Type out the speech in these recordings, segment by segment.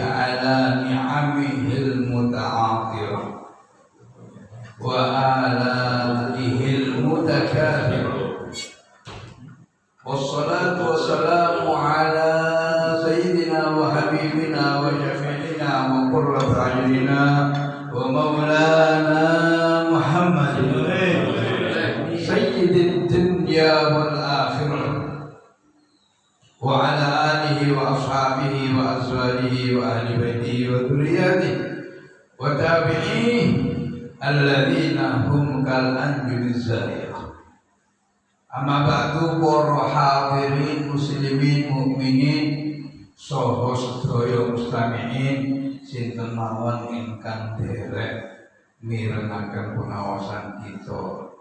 على نعمه المتعاطرة وآلائه المتكاثرة والصلاة والسلام على سيدنا وحبيبنا وشفيعنا وقرة أعيننا ومولانا محمد سيد الدنيا والآخرة وعلى آله وأصحابه وأزواجه وأهل بيته وذرياته وتابعيه الذين هم كالأنجم الزاهرة. Amma ba'du para hadirin muslimin mukminin saha sedaya mustami'in sinten mawon ingkang derek mirengaken punaosan kita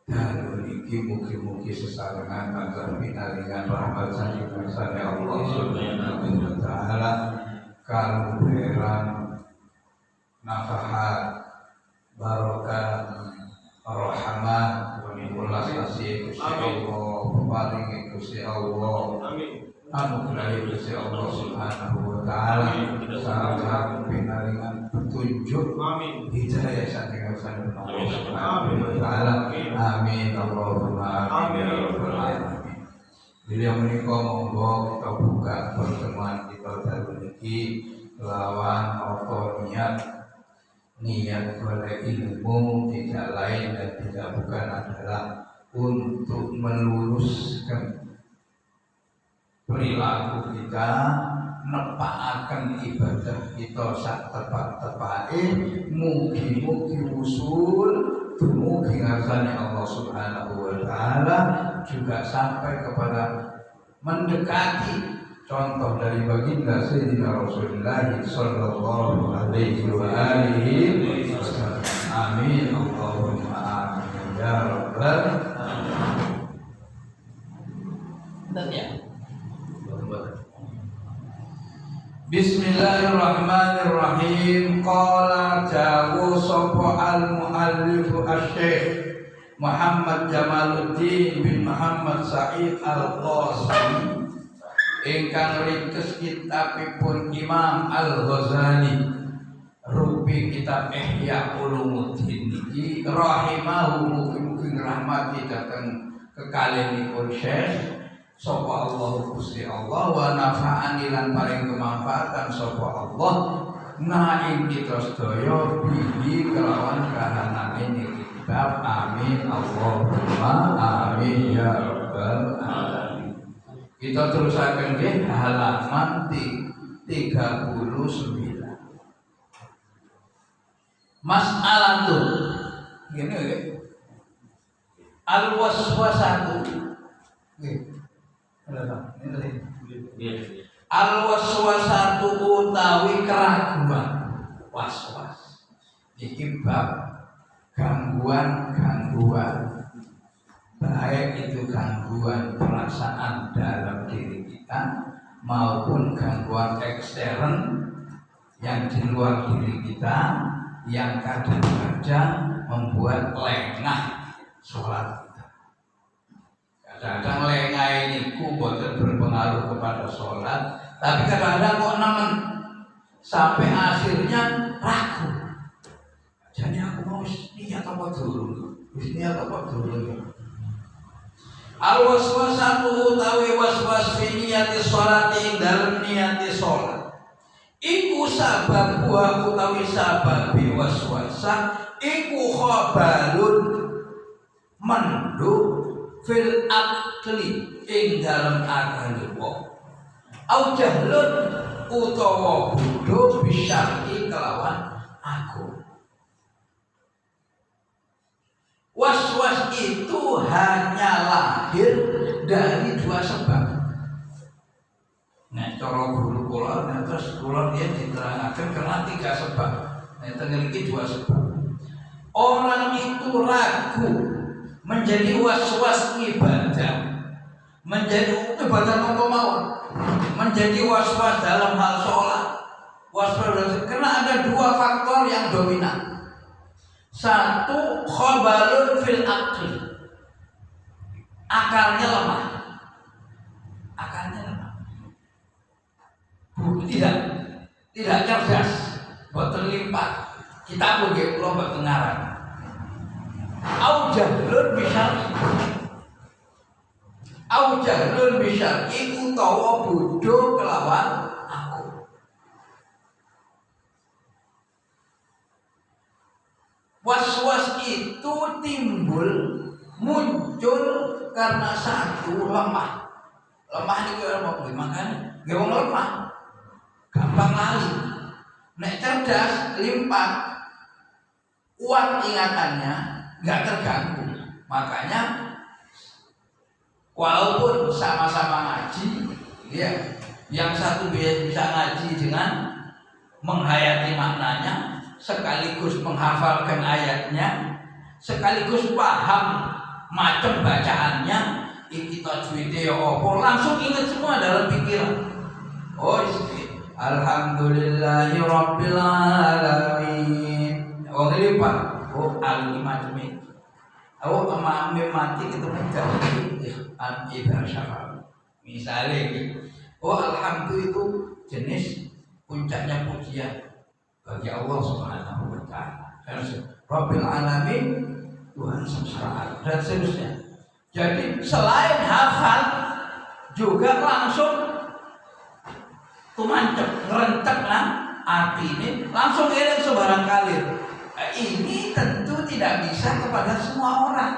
dalu niki mugi-mugi sesarengan tansah pinaringan rahmat saking ngarsane Allah Subhanahu wa taala kaluhuran nafahat barokah rahmat ulas kasih Gusti Allah peparingi Gusti Allah anugerah Gusti Allah Subhanahu wa taala sareng pinaringan petunjuk hidayah saking ngarsane Allah Subhanahu wa taala amin Allahumma amin ya rabbal alamin. Beliau menika monggo kita buka pertemuan kita dalu niki lawan auto niat oleh ilmu tidak lain dan tidak bukan adalah untuk meluruskan perilaku kita, nepakaken ibadah kita sak tepat-tepate, mugi-mugi usul dumugi ngarsane Allah Subhanahu wa taala juga sampai kepada mendekati contoh dari baginda Sayyidina Rasulullah sallallahu alaihi wa alihi wasallam. Amin Allahumma amin ya rabbal alamin. Bismillahirrahmanirrahim. Qala jawu sapa al-muallif asy-syekh Muhammad Jamaluddin bin Muhammad Sa'id Al-Qasimi ingkang ringkes kitabipun Imam Al-Ghazali rupi kitab Ihya Ulumuddin niki rahimahu mugi-mugi rahmati dhateng kekalihipun Syekh sapa Allah Gusti Allah wa nafa'ani lan paring kemanfaatan sapa Allah naing kita sedaya bihi kelawan kahanane niki kitab amin Allahumma amin ya rabbal alamin. Kita terusaken nggih halaman 39. Mas'alatun. Ngene nggih. Al-waswasatu. Nggih. Al-waswasatu utawi keraguan. Was-was. Iki bab gangguan-gangguan. Baik itu gangguan perasaan dalam diri kita maupun gangguan ekstern yang di luar diri kita yang kadang-kadang membuat lengah sholat kita. Kadang-kadang lengah ini boten berpengaruh kepada sholat, tapi kadang-kadang kok nemen sampai akhirnya ragu. Jadi aku mau niat apa dulu? Niat apa dulu? Al-waswasatu utawi waswas fi niyati sholati ing dalem niyati sholat iku sabab wa utawi sabab waswasa iku khabalun menduk fil aqli ing dalem akal wong au jahlun utawa bodho bisyar'i kelawan aku. Was-was itu hanya lahir dari dua sebab. Nah, cara guru kula terus kula dia diterangkan karena tiga sebab. Nah, memiliki dua sebab. Orang itu ragu menjadi was-was ibadah, menjadi ibadah mawon, menjadi was-was dalam hal sholat. Was-was karena ada dua faktor yang dominan. Satu, khabalun fil aqli, akalnya lemah. Akalnya lemah. Tidak. tidak cerdas, boten limpat. Kita pun nggih kula boten ngarang. Au jahlun bisyar'i. Au jahlun bisyar'i utawa bodho kelawan aku. Was-was itu muncul karena satu lemah. Lemah niku apa kuwi? Makane nggih wong lemah gampang lali. Nek cerdas, limpat, kuat ingatannya, nggak terganggu. Makanya walaupun sama-sama ngaji, ya, yang satu bisa ngaji dengan menghayati maknanya, sekaligus menghafalkan ayatnya, sekaligus paham macam bacaannya, iki tajwide ya apa, langsung ingat semua dalam pikiran. Oh, alhamdulillahi rabbil alamin. Oh, lipat. Oh, alimi macam ini. Oh, amame mati ketemu an ibn syafal. Misalnya, oh, alhamdulillah itu jenis puncaknya pujian bagi Allah Subhanahu wa taala. Rabbil alamin, Tuhan semesta dan seterusnya. Jadi selain hafal juga langsung tumancep ngerencep lah hati ini langsung eling sebarang kali. Ini tentu tidak bisa kepada semua orang,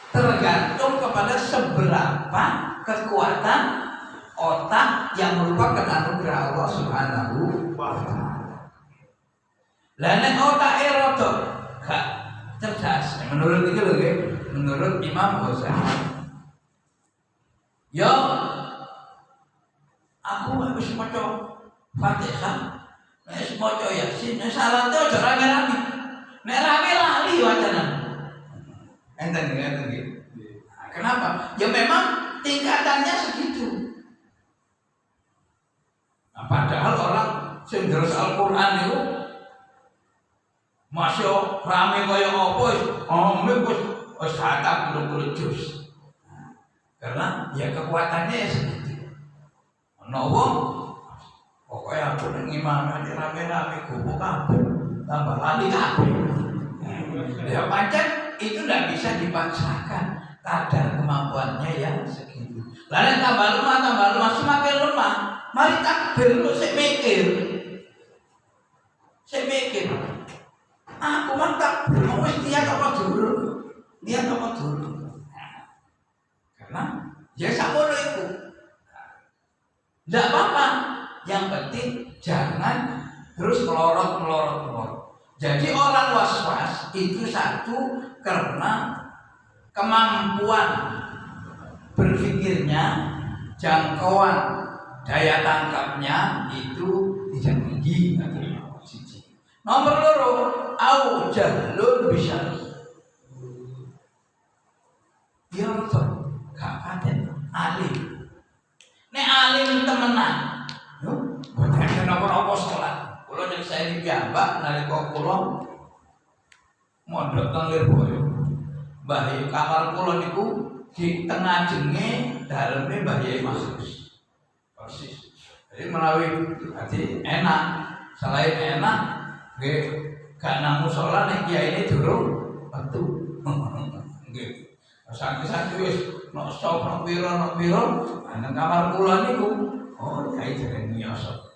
tergantung kepada seberapa kekuatan otak yang merupakan anugerah Allah Subhanahu wa taala. Lah nek otak rada gak cerdas, menurut iki lho nggih, menurut Imam Ghazali. Ya aku wis maca Fatihah, wis maca Yasin, salate aja rame-rame. Nek rame lali wacana. Enten nggih. Kenapa? Ya memang tingkatannya segitu. Nah, padahal orang sing deres Al-Qur'an itu masya rame kaya apa wis hatam 20 juz. Karena ya kekuatannya ya segitu. Ana wong pokoknya aku ning imam rame-rame gubuk kabeh, tambah lali kabeh. Ya pancen itu tidak bisa dipaksakan, kadar kemampuannya yang segitu. Lalu tambah lemah, semakin lemah. Mari takbir lu sik mikir. Aku mah takbir, mau wis niat apa dulu? Karena ya sakmono iku. Tidak apa-apa. Yang penting jangan terus melorot. Jadi orang was-was itu satu karena kemampuan berpikirnya, jangkauan daya tangkapnya itu tidak tinggi. Nomor loro, au jahlun bisyar'i. Dia tuh gak paten alim. Nek alim temenan, yo boten apa-apa salat. Kula nek saya dipiyambak nalika kula mondok teng Lirboyo. Mbah kamar kula niku di tengah jenge daleme Mbah Yai Makhrus. Persis. Jadi menawi berarti enak. Selain enak, nggih gak nang musala nek kiai ini durung metu. Nggih. Sanki-sanki wis nok stop nok piro nang kamar kula niku. Oh, kiai jeneng nyosot.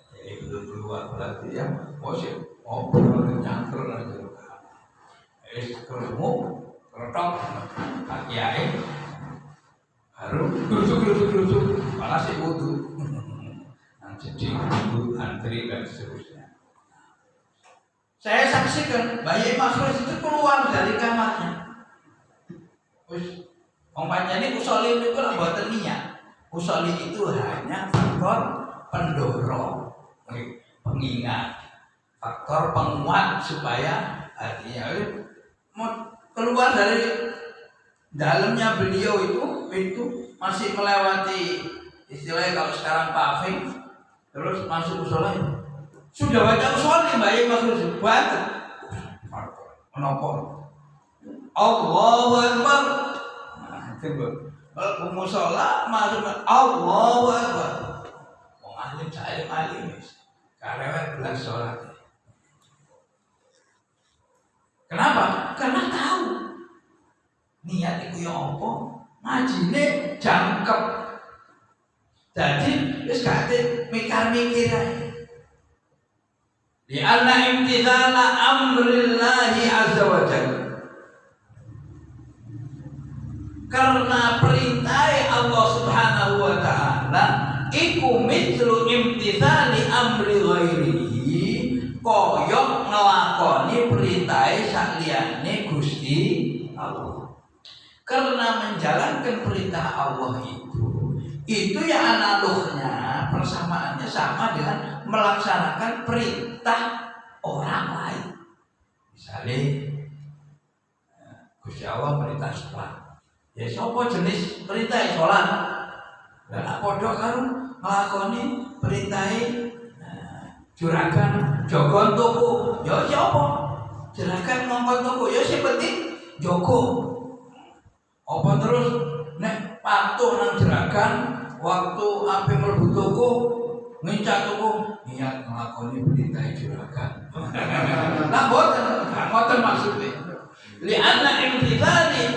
Keluar berarti ya, ngobrol nyangkruk aja. Kerumuk, keretok, kiai, baru gerusuk, malah si wudu, jadi wudu antri dan seterusnya. Saya saksikan bayi Makhrus itu keluar dari kamarnya. Umpamanya ini usolin itu lah buatan niat. Usolin itu hanya faktor pendorong. Pengingat, faktor penguat supaya artinya keluar dari dalamnya beliau itu masih melewati istilahnya kalau sekarang paving terus masuk musola. Sudah baca musola Mbak Yai Makhrus banget. Menopor. Allahu Akbar. Nah, itu kalau musola masuk Allahu Akbar. Wong alim saya alim. karewet belas sholat. Kenapa? Karena tahu niat itu yang apa, ngajine jangkep. Jadi wis kate mikir-mikir ae. Li anna imtithala amrillahi azza wa jalla. Karena perintah Allah Subhanahu wa taala iku mithlu imtithali amri ghairihi, koyok ngelakoni perintah saliyane Gusti Allah. Karena menjalankan perintah Allah itu ya analognya, persamaannya sama dengan melaksanakan perintah orang lain. Misalnya Gusti Allah perintah sholat, ya sapa jenis perintah sholat? Lah nak padha karo nglakoni perintah juragan jaga toko, ya sapa? Juragan ngongkon toko, ya sing penting jaga. Apa terus nek patuh nang juragan waktu ape mlebu toko ngincak toko niat nglakoni perintah juragan. Lah mboten maksudnya. Li'anna imtithali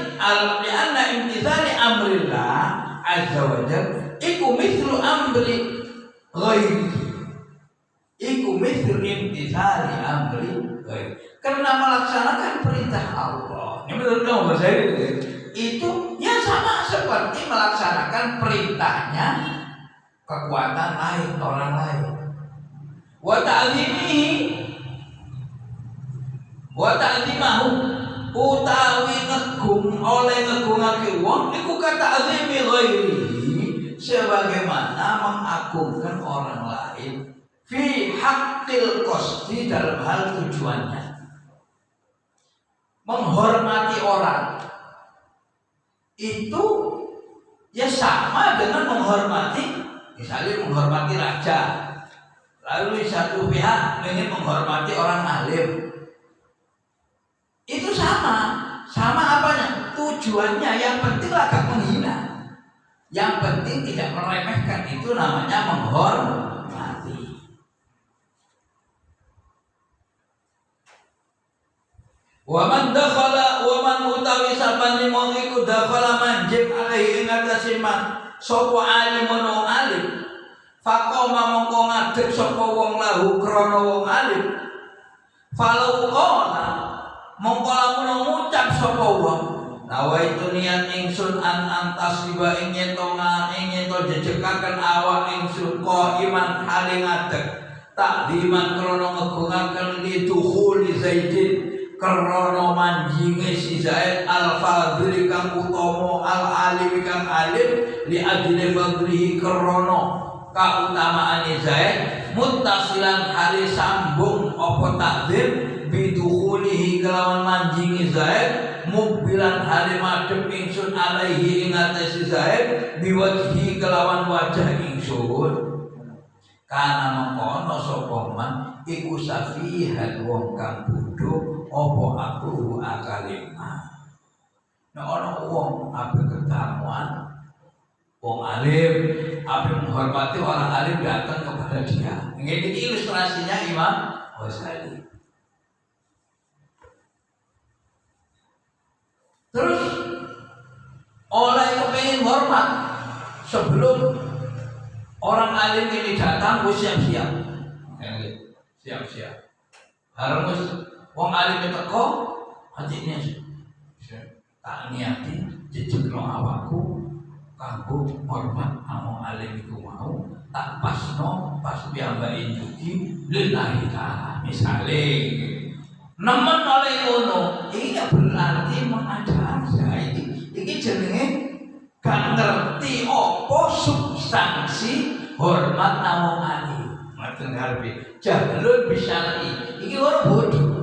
amrillah azza wa jalla iku mithlu amri ghairi. Iku mithlu imtithali amri ghairi. Karena melaksanakan perintah Allah. Ini betul dong bahasa itu ya sama seperti melaksanakan perintahnya kekuatan lain, orang lain. Wa ta'zimahu utawi ngegum oleh ngegungake wong iku kata'zimi ghairihi, sebagaimana mengagungkan orang lain fi haqqil qasdi, dalam hal tujuannya. Menghormati orang itu ya sama dengan menghormati, misalnya menghormati raja, lalu satu pihak ingin menghormati orang alim, itu sama apanya? Tujuannya. Yang penting agak menghina, yang penting tidak meremehkan, itu namanya menghormati. Waman utawi sabani mongiku dakhala manjing alaihi ngatasi man sapa alimun wong alim, faqoma mongko ngadeg sapa wong lahu krana wong alim, falau qala mongko lamun ngucap sapa wong nawaitu niat ingsun an antasiba ingin to jejekaken awak ingsun qaiman hale ngadeg takdiman krana ngegungaken lidukhuli zaidin, karena manjinge si Zaid al-fadhil kang utama al-alim kang alim, li adli fadlihi karena kautamaane Zaid muttasilan hale sambung apa takdir bidukhulihi kelawan manjinge Zaid mukbilan hale madhep ingsun alaihi ing atase Zaid biwajhi kelawan wajah ingsun. Kana mengkono sapa man iku safihan wong kang bodho apa aku akalima. Nek ana wong ape ketamuan wong alim, ape menghormati orang alim datang kepada dia. Ini ilustrasinya Imam Ghazali. Terus oleh kepingin hormat sebelum orang alim ini datang, siap-siap. Siap-siap. Harus wong alim teko, hatinya tak niati jejekno awakku kanggo hormat among alim iku mau, tak pasno pas piyambake nyuci lillahi ta'ala. Misale nemen oleh ngono, iki berarti mengada-ada. Iki jenenge gak ngerti apa substansi hormat namung alim. Ngoten karepe jahlun bisyar'i. Iki ora bodoh.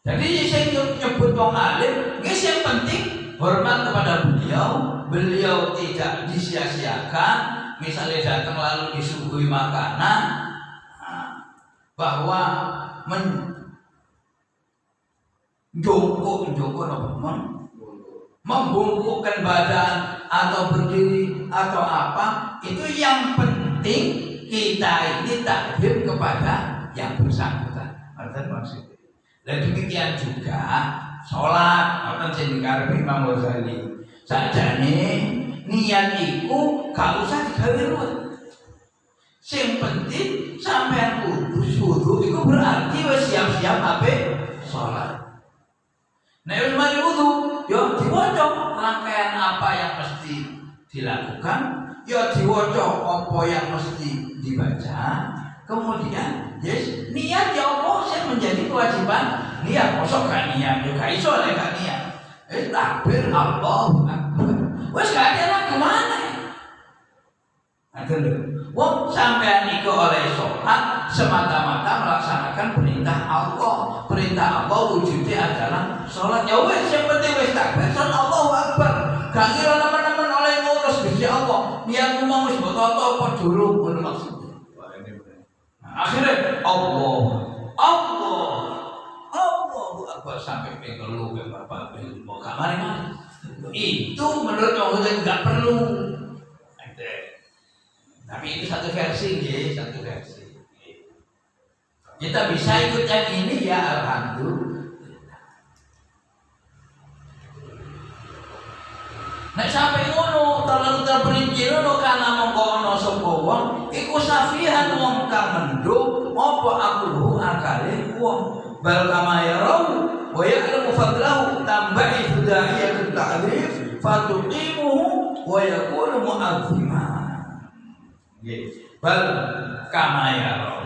Jadi saya nyebut wong alim, nggih yang penting hormat kepada beliau tidak disia-siakan. Misalnya datang lalu disuguhi makanan, bahwa membungkukkan badan atau berdiri atau apa, itu yang penting kita ini takdim kepada yang bersangkutan. Artinya maksudnya. Dan demikian juga sholat, apa yang dikarepi Imam Ghazali. Sajane niat iku gak usah digawe ruwet. Sing penting sampean wudu iku berarti wis siap-siap ape sholat. Nek wis mari wudu, yo diwaca rangkaian apa yang mesti dilakukan, yo diwaca apa yang mesti dibaca. Kemudian yes, niat ya Allah yang menjadi kewajiban. Niat mosok gak niat, yo gak iso nek gak niat. Takbir Allahu Akbar. Wis gak ada lagi mana? Ada lho. Wong sampean iku oleh sholat semata-mata melaksanakan perintah Allah. Perintah Allah wujudnya adalah sholat. Ya wis yang penting wis takbir Allahu Akbar. Gak kira teman-teman oleh ngurus Gusti Allah. Niatmu mau wis mbok toto apa durung ngono maksudnya. Akhirnya Allahu Akbar sampai pengelu ke Bapak mau kamar mana? Itu menurut Allah nggak perlu. Tapi itu satu versi, ya, satu versi. Kita bisa ikut yang ini ya alhamdulillah. Nek sampai ngono terlalu terperinci ngono karena mongko ana sapa wong iku safihan wong kang mendung apa aku akale wong bal kama yarau wa ya'lamu fadlahu tamba'i da'iyatut ta'rif fatuqimuhu wa yakunu mu'azzima. Nggih bal kama yarau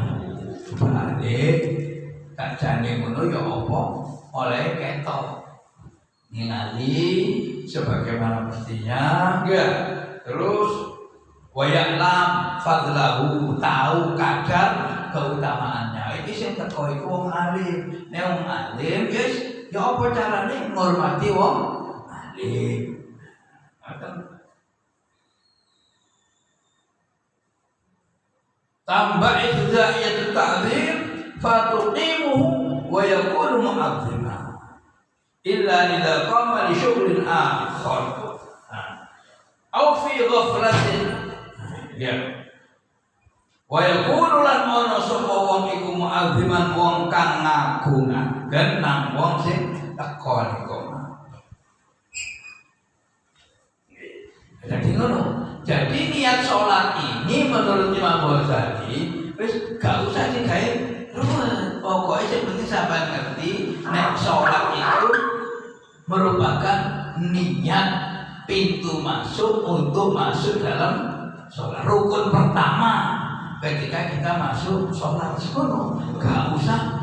balik kajane ngono ya apa oleh ketok ningali sebagaimana mestinya enggak. Terus waya'lam fadlahu tahu kadar keutamaannya. Iki sing teko iku wong alim. Nek wong alim wis ya apa carane ngormati wong alim. Tambah idza'iyatut ta'zim fatuqimuhu wa yakunu mu'azzima. Illa idza qama li syughlin akhar. Au fi ghaflatin. Ya. Wa yakunu lan ana sapa wong iku mu'azziman wong kang ngagungaken nang wong sing teko niku. Jadi ngono. Jadi niat sholat ini menurut Imam Ghazali wis gak usah digawe ruwet. Pokoknya yang penting sampean ngerti nek sholat itu merupakan niat pintu masuk untuk masuk dalam sholat. Rukun pertama ketika kita masuk sholat sekono gak usah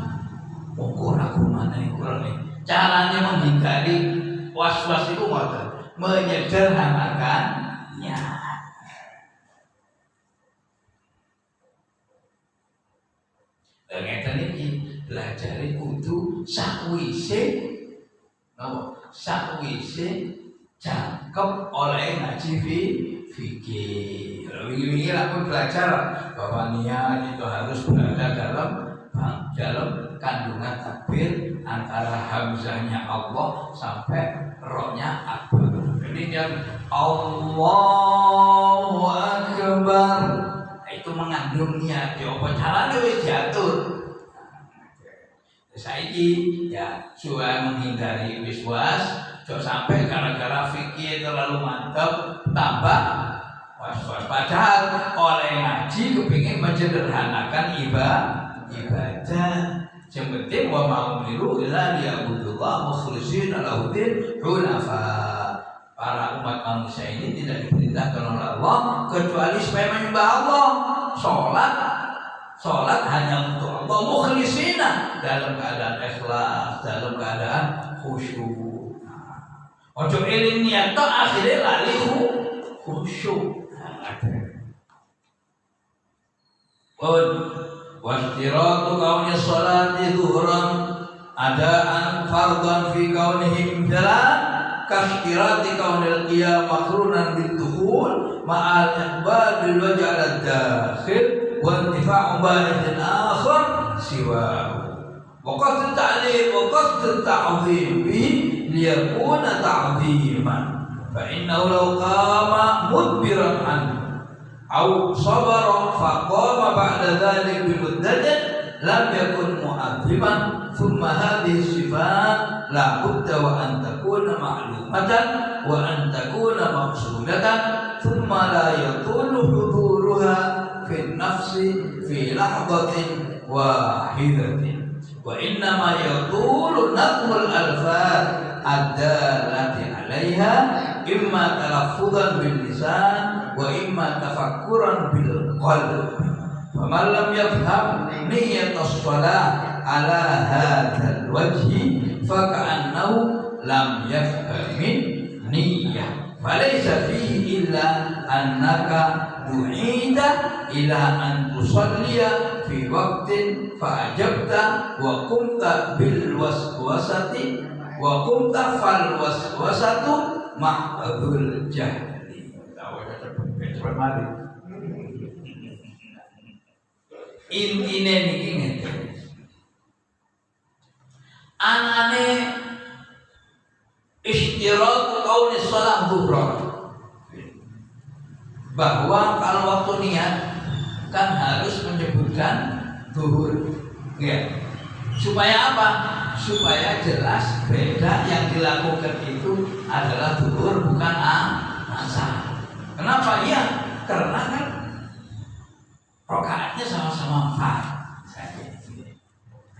ukur aku mana ukurnya. Caranya menghindari was-was itu ngoten, menyederhanakannya. Ngeten iki belajare kudu sakwise napa sakwise cakep oleh ngaji fikih. Wingi-wingi aku belajar bahwa niat itu harus berada dalam kandungan takbir antara hamzahnya Allah sampai rohnya akbar. Ini yang Allahu Akbar itu mengandung niat. Ya apa caranya wis diatur. Saiki ya supaya menghindari wiswas, jangan sampai gara-gara fikih terlalu mantap tambah was-was. Padahal oleh ngaji kepingin menyederhanakan ibadah. Yang penting wa ma'umiru illa liya'budullah mukhlishina lahud-din hunafa. Para umat manusia ini tidak diperintahkan oleh Allah kecuali supaya menyembah Allah. Sholat hanya untuk Allah mukhlishina, dalam keadaan ikhlas, dalam keadaan khusyuk. Ojo eling niat tok akhirnya lali khusyuk. Wastiratu kauni sholati zuhran adaan fardhan fi kaunihim jalan kastirati kaunil qiyam makrunan bidukhul ma'al iqbal bil wajh ala dakhil wa intifa'u ba'idin akhar siwahu wa qasd ta'lim wa qasd ta'zim bihi liyakuna ta'ziman fa innahu law qama mudbiran anhu au sabara faqama ba'da dzalik bimuddatin lam yakun mu'azziman thumma hadhihi sifat la budda wa an takuna ma'lumatan wa an takuna maqsudatan thumma la yatulu huduruha fi nafsi fi lahdatin wahidatin wa innama yatulu naqmul alfaz ad-dallati 'alaiha imma talaffudan bil lisan wa imma tafakkuran bil qalb. Faman lam yafham niyyat as-shalah ala hadzal wajhi fa ka'annahu lam yafhamin niyyah. Falaysa fihi illa annaka du'ita ila an tusalliya fi waqtin fa ajabta wa qumta bil waswasati wa qumta fal waswasatu ma'dzul jahli. Intine niki ngeten. Anane istirat qauli shalah dhuhran. Bahwa kalau waktu niat kan harus menyebutkan zuhur. Ya. Supaya apa? Supaya jelas beda yang dilakukan itu adalah zuhur bukan asar. Kenapa? Ya, karena kan rakaatnya sama-sama 4.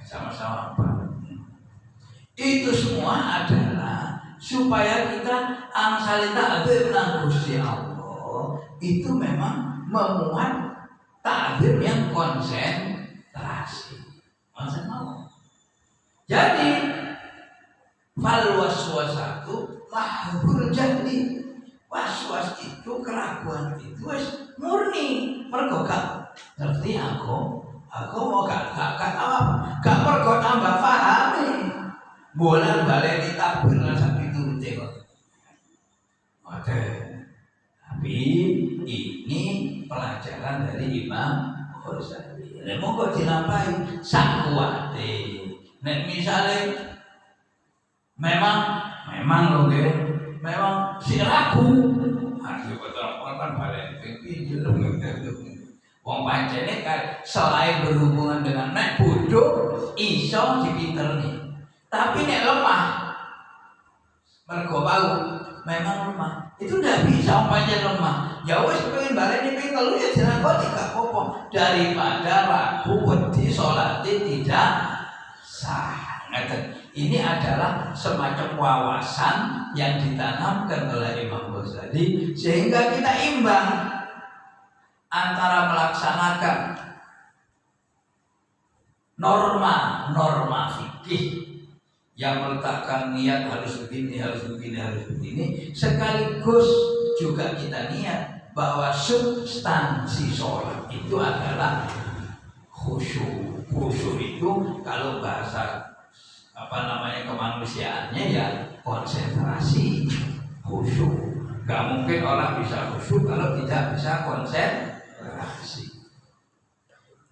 Sama-sama 4. Itu semua adalah supaya kita angsalita ta'zim nang Gusti Allah itu memang memuat ta'zim yang konsentrasi. Jadi fal waswasatu mahbul jahli. Was-was itu keraguan itu wis murni mergo gak ngerti aku mau gak apa gak mergo tambah pahami bolan balik ditabur sak piturute kok. Oke. Tapi ini pelajaran dari Imam Ghazali. Nek monggo dilampahi sak kuwate. Nek misale memang lho nggih, memang si ragu. Aduh betul kan balik iki wong pancene selain berhubungan dengan nek bodoh iso dipinterni. Tapi nek lemah mergo bau memang lemah. Itu ndak bisa umpamanya lemah. Ya wis pengen baleni ping telu ya dilakoni gak apa-apa daripada ragu wedi salate tidak sah. Ini adalah semacam wawasan yang ditanamkan oleh Imam Ghazali sehingga kita imbang antara melaksanakan norma fikih yang meletakkan niat harus begini, sekaligus juga kita niat bahwa substansi sholat itu adalah khusyuk. Khusyuk itu kalau bahasa kemanusiaannya ya konsentrasi, khusyuk. Gak mungkin orang bisa khusyuk kalau tidak bisa konsentrasi.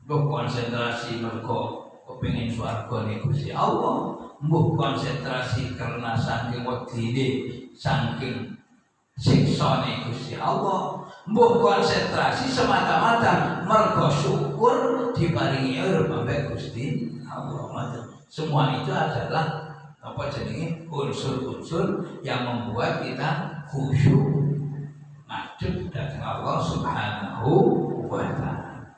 Loh konsentrasi mergo kepengin swarga ning Gusti Allah, mbuh konsentrasi karena saking wedine, saking siksane Gusti Allah, mbuh konsentrasi semata-mata mergo syukur diparingi urip ambek Gusti Allah. Semua itu adalah unsur-unsur yang membuat kita khusyuk madhep dhateng Allah Subhanahu wa taala.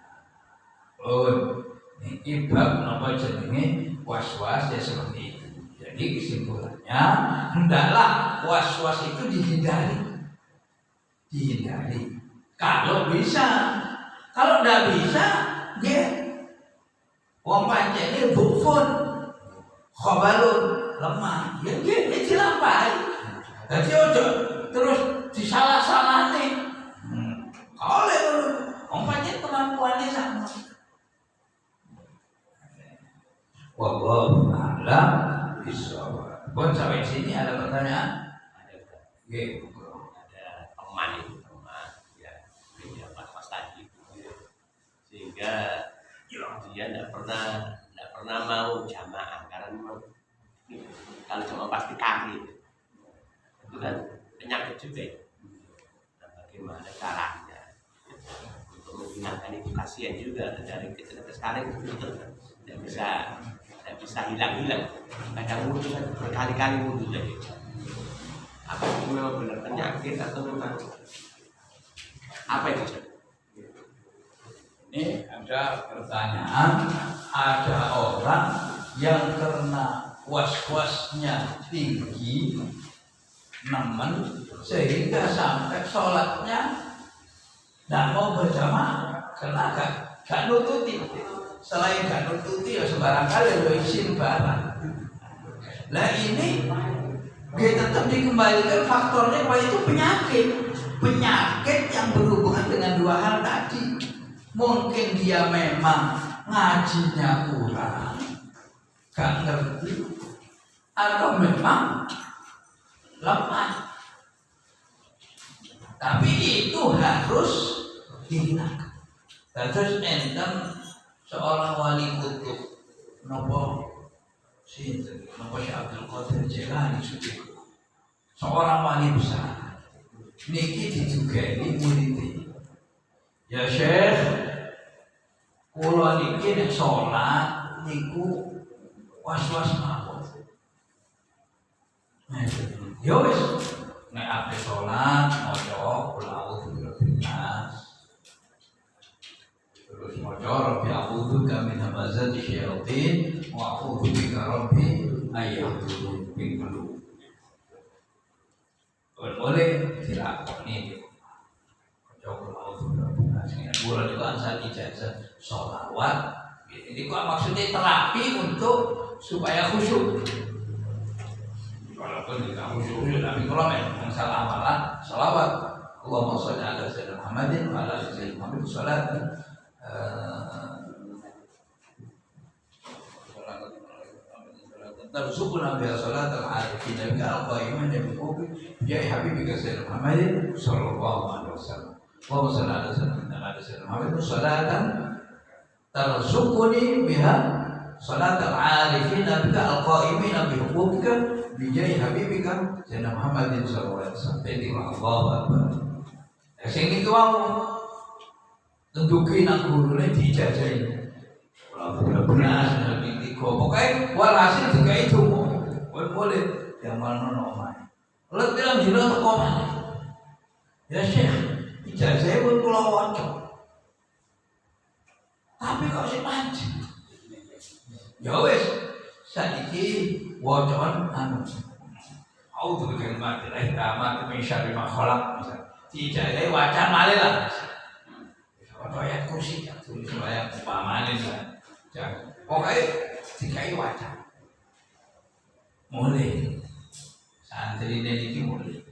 Iki bab was-was ya seperti itu. Jadi kesimpulannya hendaklah was-was itu dihindari. Kalau bisa. Kalau tidak bisa, ya wong pancene bufun khobalun lemah, ya dilampahi. Jadi ojo terus disalah-salahne. Oleh pancen kemampuannya sama. Wallahu a'lam bishawab. Bon sampai sini ada pertanyaan? Ada teman ya pas tadi sehingga dia tidak pernah mau jamaah karena memang kalau jamaah pasti kaki itu kan penyakit juga. Nah, bagaimana caranya? mengingatkan itu kasihan juga dari kita sekarang itu tidak bisa hilang-hilang. Kadang wudhu kan berkali-kali wudhu jadi. Apa itu memang benar penyakit atau memang apa itu? Ini ada pertanyaan, ada orang yang karena was-wasnya tinggi, nemen, sehingga sampai sholatnya tidak mau berjamaah karena gak nututi. Selain gak nututi ya sembarang kali lo isin barang. Nah ini dia tetap dikembalikan faktornya bahwa itu penyakit yang berhubungan dengan dua hal tadi. Mungkin dia memang ngajinya kurang, gak ngerti, atau memang lemah. Tapi itu harus dihilangkan. Terus enten seorang wali kutub nopo Syekh Abdul Qadir Jailani seorang wali besar niki dijugani murid. Ya Syekh, kula niki nek salat niku was-was mawon. Ya wis, nek ape salat maca qul a'udzu birabbin nas. Terus maca rabbi a'udzu min hamazati syayatin wa a'udzu bika rabbi ayyuhdurun bil. Boleh dilakoni. Bulan itu ansar ijazah sholawat. Ini kok maksudnya terapi untuk supaya khusyuk. Walaupun tidak khusyuk, tapi kalau memang salah amalan, sholawat. Allahumma sholli ala sayyidina Muhammadin wa ala ali sayyidina Muhammad sholat. Tarzuqna bi sholat al-arifin bi al-qaimin bi hubi ya habibika sayyidina Muhammadin sallallahu alaihi wasallam. Allahumma sholli ala sayyidina Muhammad sholatan tarzuquni biha sholat al-arifin bika al-qaimin bi hububika bi jai habibika sayyidina Muhammadin sallallahu alaihi wasallam. Allahu akbar. Sing itu wae tentukin nang gurune dijajahi. Kalau benar binti kok pokoke walhasil dikai donga. Boleh yang mana omah. Let bilang jina teko mana. Ya Syekh ijazah pun kula waca. Tapi kok sik manjing. Ya wis, saiki wacaan anu. A'udzu bikalimatillahi tammati min syarri ma khalaq. Ijazah wacan malih lah. Waca ayat kursi, tulis ayat upamane lah. Jangan. Pokoknya dikai wacan. Mulai. Santri ini mulai.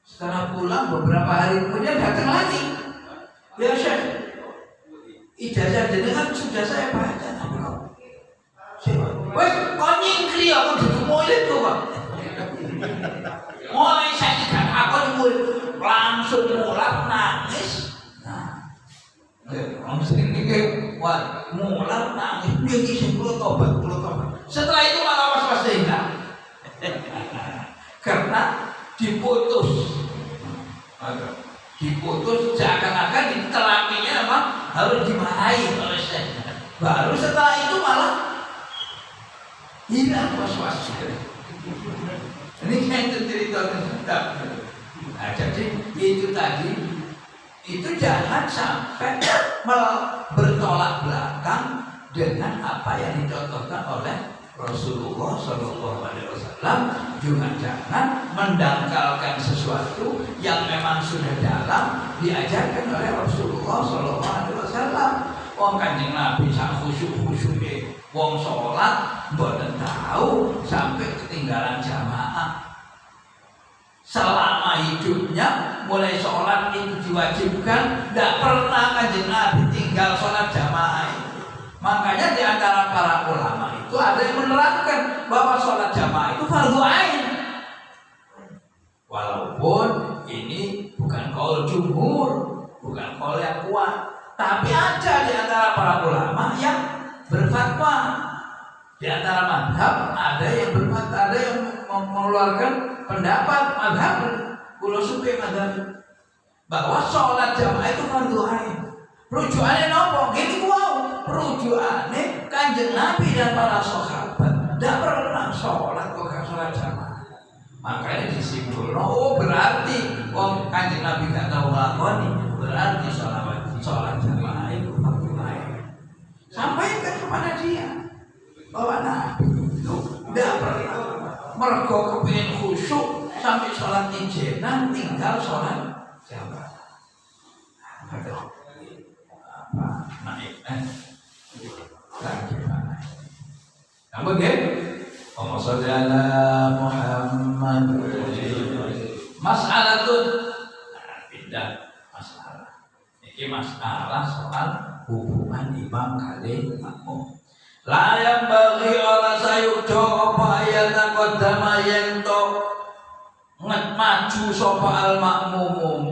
Setelah pulang beberapa hari kemudian datang lagi. Ya Syekh, ijazah jenengan sudah saya baca tapi kok. Wes kok nyingkri aku duduk murid tuh Pak. Mulai saya kan aku murid langsung mulai nangis. Nah, langsung ini mulai nangis. Dia sebelum tobat. Setelah itu malah was-was hilang. Karena diputus seakan-akan ditelakinya memang harus dimarahi oleh Syekh. Baru setelah itu malah hilang was-was. Ini kan cerita tentang. Nah, jadi itu tadi itu jangan sampai bertolak belakang dengan apa yang dicontohkan oleh Rasulullah Shallallahu Alaihi Wasallam. Juga jangan mendangkalkan sesuatu yang memang sudah dalam diajarkan oleh Rasulullah Shallallahu Alaihi Wasallam. Wong Kanjeng Nabi sak khusyuk-khusyuke wong sholat mboten tahu sampai ketinggalan jamaah. Selama hidupnya mulai sholat itu diwajibkan, tidak pernah Kanjeng Nabi tinggal sholat jamaah. Makanya di antara para ulama itu ada yang menerangkan bahwa sholat jamaah itu fardu ain. Walaupun ini bukan qaul jumhur, bukan qaul yang kuat, tapi ada di antara para ulama yang berfatwa. Di antara madhab ada yang berfatwa, ada yang mengeluarkan pendapat madhab kulo suke madhab bahwa sholat jamaah itu fardu ain. Rujukane nopo? Gini wow, rujukane Kanjeng Nabi dan para sahabat tidak pernah sholat kok gak sholat jamaah. Makanya disimpulkan, oh berarti Kanjeng Nabi gak tahu ngelakoni, berarti sholat jamaah itu fardu ain. Sampaikan kepada dia bahwa Nabi itu tidak pernah mergo kepingin khusyuk sampai sholat ijenan tinggal sholat jamaah. Naik gimana? Yang begini, Allahumma sholli ala Muhammad. Mas'alatun, pindah masalah. Ini masalah soal hubungan imam kali makmum. La yang bagi orang sayujo apa ayat qadama yang to maju sapa al makmum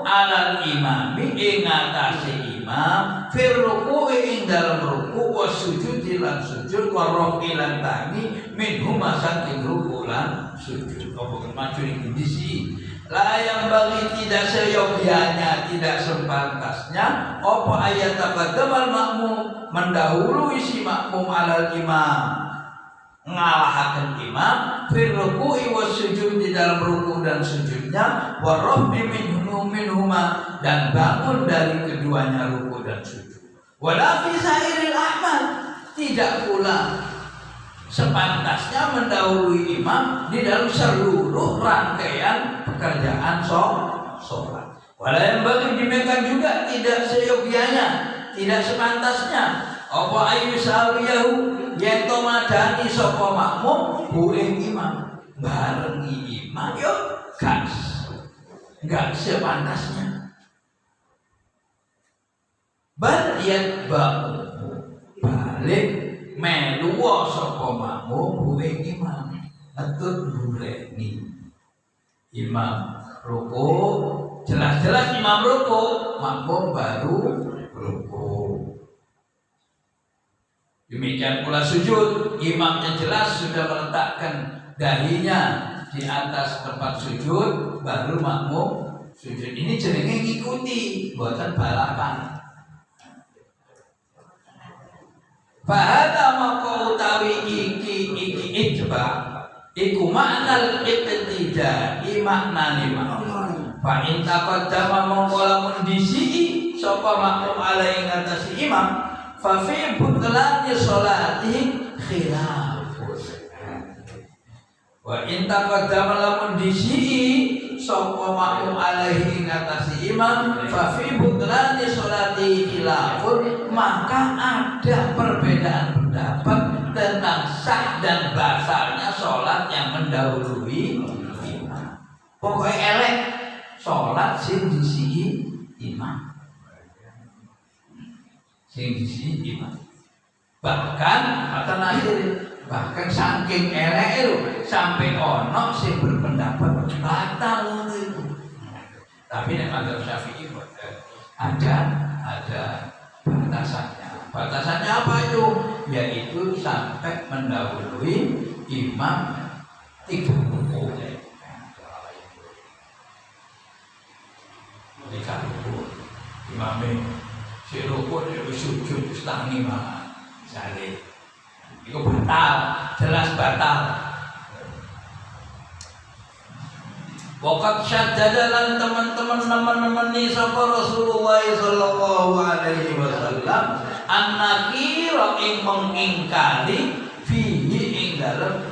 alal imami ing atase imam fir ruku'i ing dalam ruku' wa sujud lan sujud wa rafi lan tangi min huma saking ruku' lan sujud. Apa maju ing disi la yang bagi tidak seyogyanya, tidak sepantasnya apa ayat taqaddamal makmum mendahului si makmum alal imam ngalahaken imam fil ruku'i was sujud di dalam ruku' dan sujudnya wa rafi minhuma dan bangun dari keduanya ruku' dan sujud. Wala fi sairil ahmad, tidak pula sepantasnya mendahului imam di dalam seluruh rangkaian pekerjaan sholat. Wala yang bagi demikian juga tidak seyogyanya, tidak sepantasnya apa ayu sawiyahu yen to madani sapa makmum ing imam barengi imam yo gak sepantasnya. Balian balik melu sapa makmum ing imam atut bureni imam ruku, jelas-jelas imam ruku, makmum baru ruku. Demikian pula sujud, imamnya jelas sudah meletakkan dahinya di atas tempat sujud, baru makmum sujud. Ini jenenge ngikuti, bukan balapan. Fahada maka utawi iki ijba iku maknal iqtida maknane makmum. Fa in taqaddama mongko lamun disi sapa makmum alai ngatasi imam fa fi butlani sholati khilafun. Wa in taqaddama lamun disi sapa makmum alaihi ngatasi imam fa fi butlani sholati khilafun, maka ada perbedaan pendapat tentang sah dan batalnya sholat yang mendahului imam. Pokoknya elek sholat sing disi imam. Sing disi imam. Bahkan bahkan saking elek itu sampai ono sing berpendapat batal itu. Tapi nek madzhab Syafi'i ada batasannya. Batasannya apa itu? Yaitu sampai mendahului imam 3 ruku. 3 ruku. Imamnya si ruku dia sujud tangi mah. Misalnya itu batal, jelas batal. Waqat syaddadan teman-teman ni sapa Rasulullah sallallahu alaihi wasallam an-nakira ing mengingkari fihi ing dalem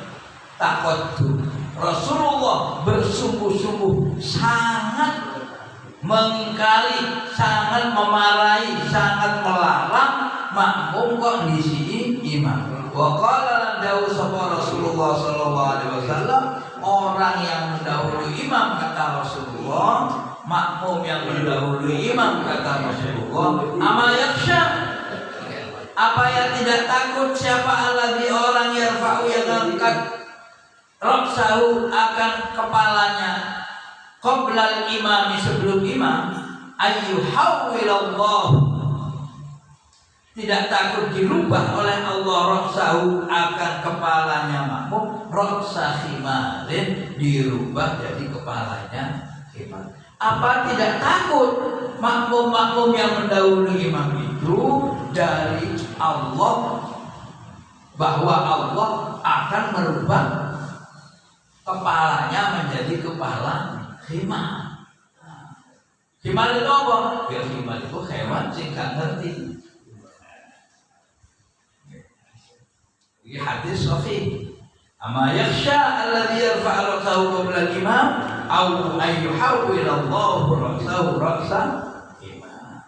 taqaddum. Rasulullah bersungguh-sungguh sangat mengingkari, sangat memarahi, sangat melarang makmum kok ngisi imam. Wa qala lan dawuh sapa Rasulullah sallallahu alaihi wasallam, orang yang mendahului imam kata Rasulullah, makmum yang mendahului imam kata Rasulullah, ama yakhsha, apa yang tidak takut siapa alladzi orang yarfa'u yang angkat ra'sahu akan kepalanya qoblal imami sebelum imam ayyuhawwilallah, tidak takut dirubah oleh Allah ra'sahu akan kepalanya makmum ra'sa khimarin, dirubah jadi kepalanya khimar. Apa tidak takut makmum-makmum yang mendahului imam itu dari Allah, bahwa Allah akan merubah kepalanya menjadi kepala khimar. Khimar itu apa? Ya khimar itu hewan sing gak ngerti. Ini hadis sahih. Ama yakhsha alladhi yarfa'u ra'sahu qabla al-imam aw an yuhawwila Allahu ra'sahu ra'san imam.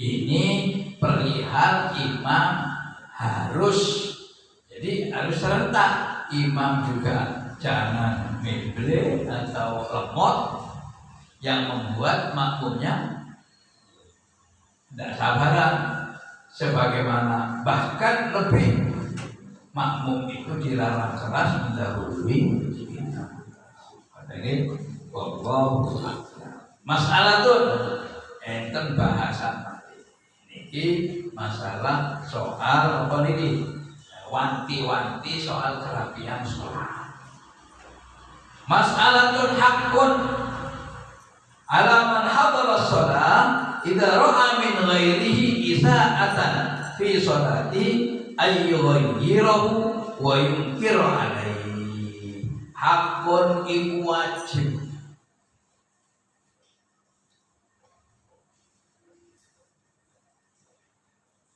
Ini perihal imam harus, jadi harus serentak. Imam juga jangan memble atau lemot yang membuat makmumnya tidak sabaran. Sebagaimana bahkan lebih, makmum itu dilarang keras mendahului imam. Ini wallahu a'lam. Masalah tuh enten bahasa ini masalah soal apa ini, wanti-wanti soal kerapian sholat. Masalah tuh hakun ala man hadara sholat idza ra'a min ghairihi isa'atan fi sholati ayyughayyirahu wa yunkiru alaihi. Hakun iku wajib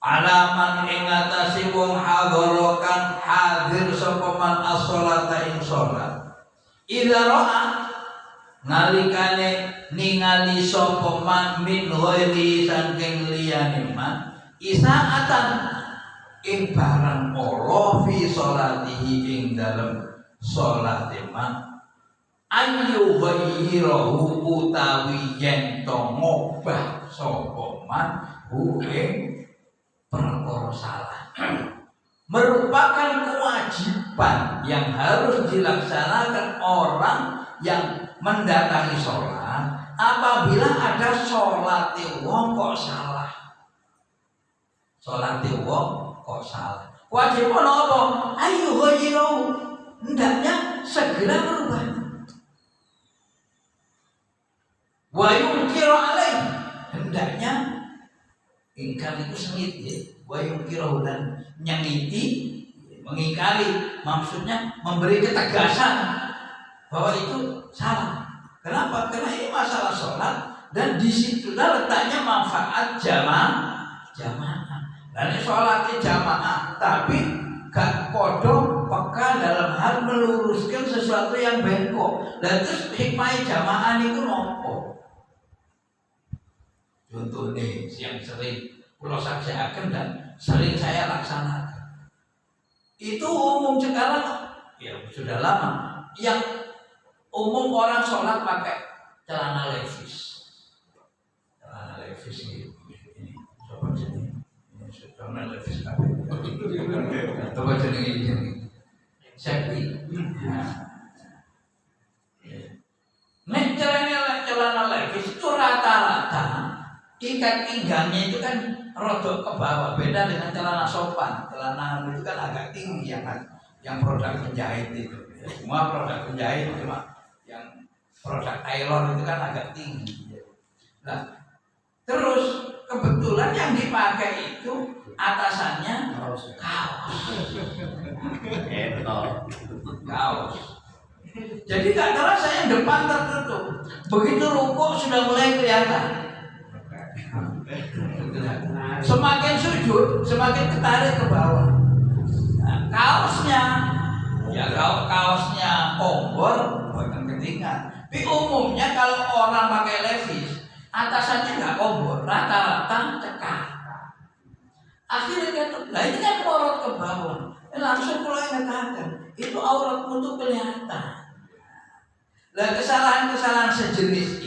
alaman ing atase wong hadarakan hadir sapa man as-sholata ing sholat idza ra'a nalikane ningali sapa man min ghairi saking liyane man isaatan ing barang Allah fi sholatihi ing dalem sholate man ayu ghairahu utawi yen to ngobah sapa man hu ing perkara salah. Merupakan kewajiban yang harus dilaksanakan orang yang mendatangi sholat apabila ada sholat wong kok salah. Sholat wong kok salah. Kewajiban apa? Ayo ghairau, hendaknya segera merubah. Wa yunkiru alaih, hendaknya ingkar itu sengit ya. Wa yunkiru dan nyengiti, mengingkari, maksudnya memberi ketegasan bahwa itu salah. Kenapa? Karena ini masalah sholat dan disitulah letaknya manfaat jamaah. Dan ini sholatnya jamaah, tapi gak podo peka dalam hal meluruskan sesuatu yang bengkok. Dan terus hikmah jamaah itu nopo. Contoh nih yang sering pulau saksikan dan sering saya laksanakan. Itu umum sekarang, ya sudah lama. Yang umum orang sholat pakai celana levis. Celana levis ini coba sini. Ini celana levis apa? Coba sini. Safety. Nek celana levis itu rata-rata ikat pinggangnya itu kan rodok ke bawah, beda dengan celana sopan. Celana itu kan agak tinggi yang produk penjahit itu. Semua produk penjahit cuma yang produk tailor itu kan agak tinggi. Nah, terus kebetulan yang dipakai itu atasannya kaos. Jadi tak terasa yang depan tertutup. Begitu rukuk sudah mulai kelihatan. Semakin sujud, semakin ketarik ke bawah. Nah, kaosnya, ya kalau kaosnya kombor, bukan ketinggalan. Tapi umumnya kalau orang pakai levis, atasannya nggak kombor, rata-rata cekak. Akhirnya gitu, nah ini kan melorot ke bawah. Langsung mulai katakan, itu auratmu tuh kelihatan. Nah kesalahan-kesalahan sejenis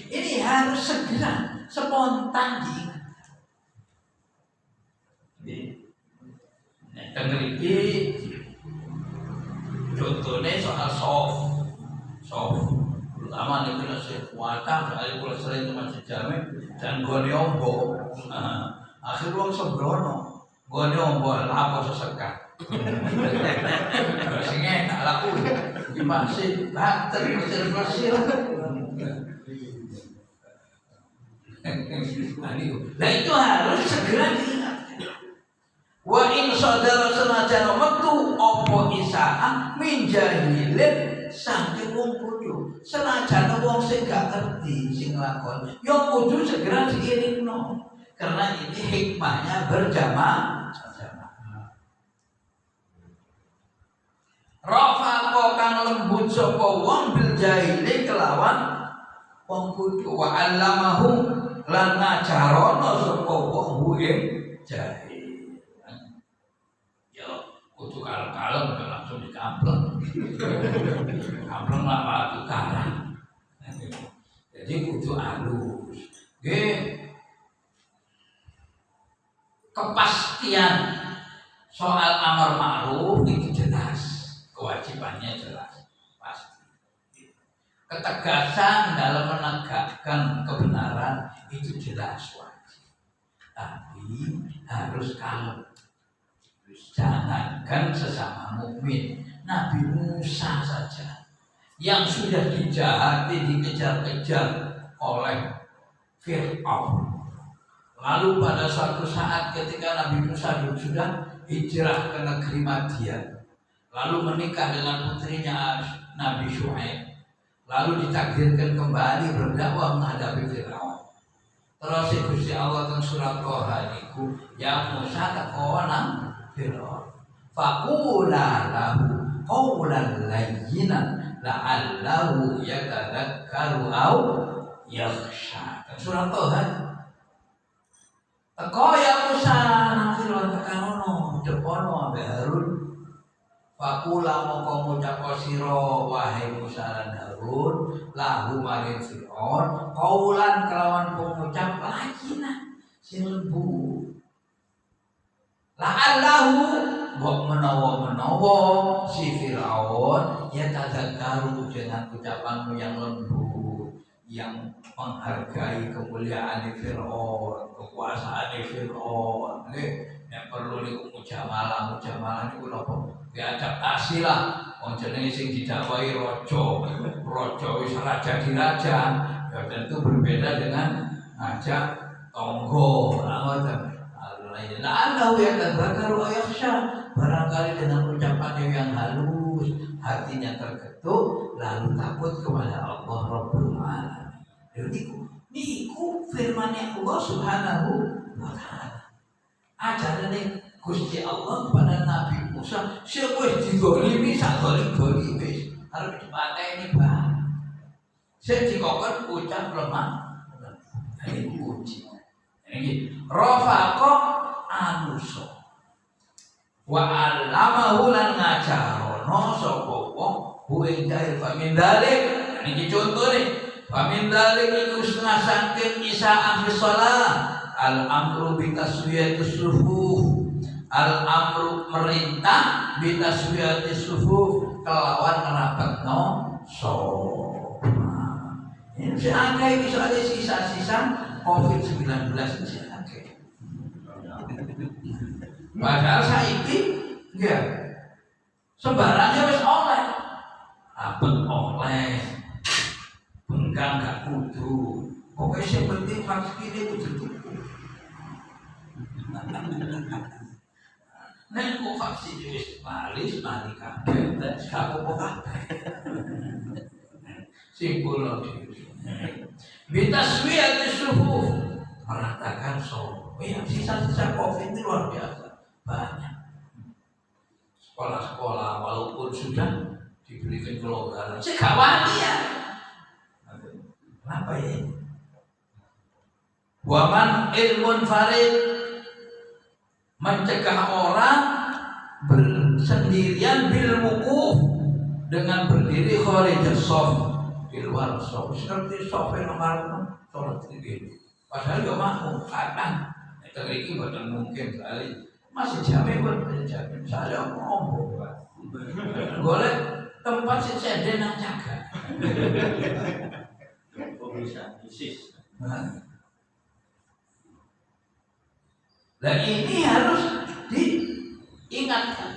ini harus segera spontan diingat. Tengeriki contohnya soal soft terutama nih kena sekuatan soalnya kalau sering cuma sejamin dan gue nyombo akhir uang sembrono gue nyombo apa sesekat sehingga tak laku masih banter pasir. Nah itu harus segera diingatkan. Wa in sadara senajan metu apa isaah min jahilin saking wong bodho. Senajan wong sing gak ngerti sing lakon, ya kudu segera diiringno. Karena ini hikmahnya berjamaah. Rafa kang lembut sapa wong bil jahilin kelawan wong bodho wa allamahu lan ngajarono sapa wong ing jahil. Kudu kalem-kalem langsung dikampleng. Kampleng lah tukaran. Jadi kudu halus. Nggih. Kepastian soal amar ma'ruf itu jelas, kewajibannya jelas, pasti. Ketegasan dalam menegakkan kebenaran itu jelas wajib. Tapi harus kalem. Jangankan sesama mukmin, Nabi Musa saja yang sudah dijahati, dikejar-kejar oleh Fir'aun. Lalu pada suatu saat ketika Nabi Musa sudah hijrah ke negeri Madian, lalu menikah dengan putrinya Nabi Syuaib, lalu ditakdirkan kembali berdakwah menghadapi Fir'aun. Terus Gusti Allah dalam surat Toha niku, ya Musa takonan Fir'aun. Faqula lahu qawlan layyinan la'allahu yatadakkaru aw yakhsha. Surat Toha. Teko ya Musa nang Fir'aun tekanono depono ambek Harun. Faqula moko ngucap sira wahai Musa lan Harun lahu maring Fir'aun qawlan kelawan pengucap layyinan sing lembut. La'allahu mbok menawa si Fir'aun ya tadzakkaru dengan ucapanmu yang lembut, yang menghargai kemuliaan Fir'aun, kekuasaan Fir'aun. Yang perlu niku mujamalah niku napa? Diadaptasi lah. Wong jenenge sing didakwahi raja wis raja diraja, ya tentu berbeda dengan ngajak tonggo. Ngoten. La'allahu yatadzakkaru aw yakhsha, barangkali dengan ucapan yang halus hatinya terketuk lalu takut kepada Allah Rabbul Alamin. Niku firman-Nya Allah Subhanahu wa taala. Ajarane Gusti Allah kepada Nabi Musa, sing wis digolimi sak golim-golim wis arep dipateni bae. Sing dikokon ucap lemah. Ini uji. Ini rafaqa anuso wa allamahu lan ngajarono sapa wong ing jahil famin dalik. Niki contone famin dalik iku saking isa ahli shalah al amru bi taswiyatis sufuf, al amru merintah bi taswiyatis sufuf kelawan ngrapetno sofa. Ini seakai bisa ada sisa-sisa COVID-19 ini akeh. Padahal saiki nggih sembarangnya wis oleh. Apet oleh. Bengkang gak kudu. Pokoke sing penting vaksin kudu tuku. Nek kok vaksin wis malis mari kabeh, gak apa-apa kabeh. Simbol dhewe. Bitaswiyatis sufuf, meratakan soal. Yang sisa-sisa COVID itu luar biasa banyak. Sekolah-sekolah walaupun sudah diberikan kelonggaran, segawani ya. Kenapa ya? Waman ilmun farid, mencegah orang bersendirian bil wukuf, dengan berdiri kharijus shaf, di luar shaf. Seperti shaf yang kemarin sholat sendiri. Padahal ya makmum kadang ini bukan mungkin sekali masih jamin berjamin saya ngomong boleh tempat si senden yang jaga bisa isis. Dan ini harus diingatkan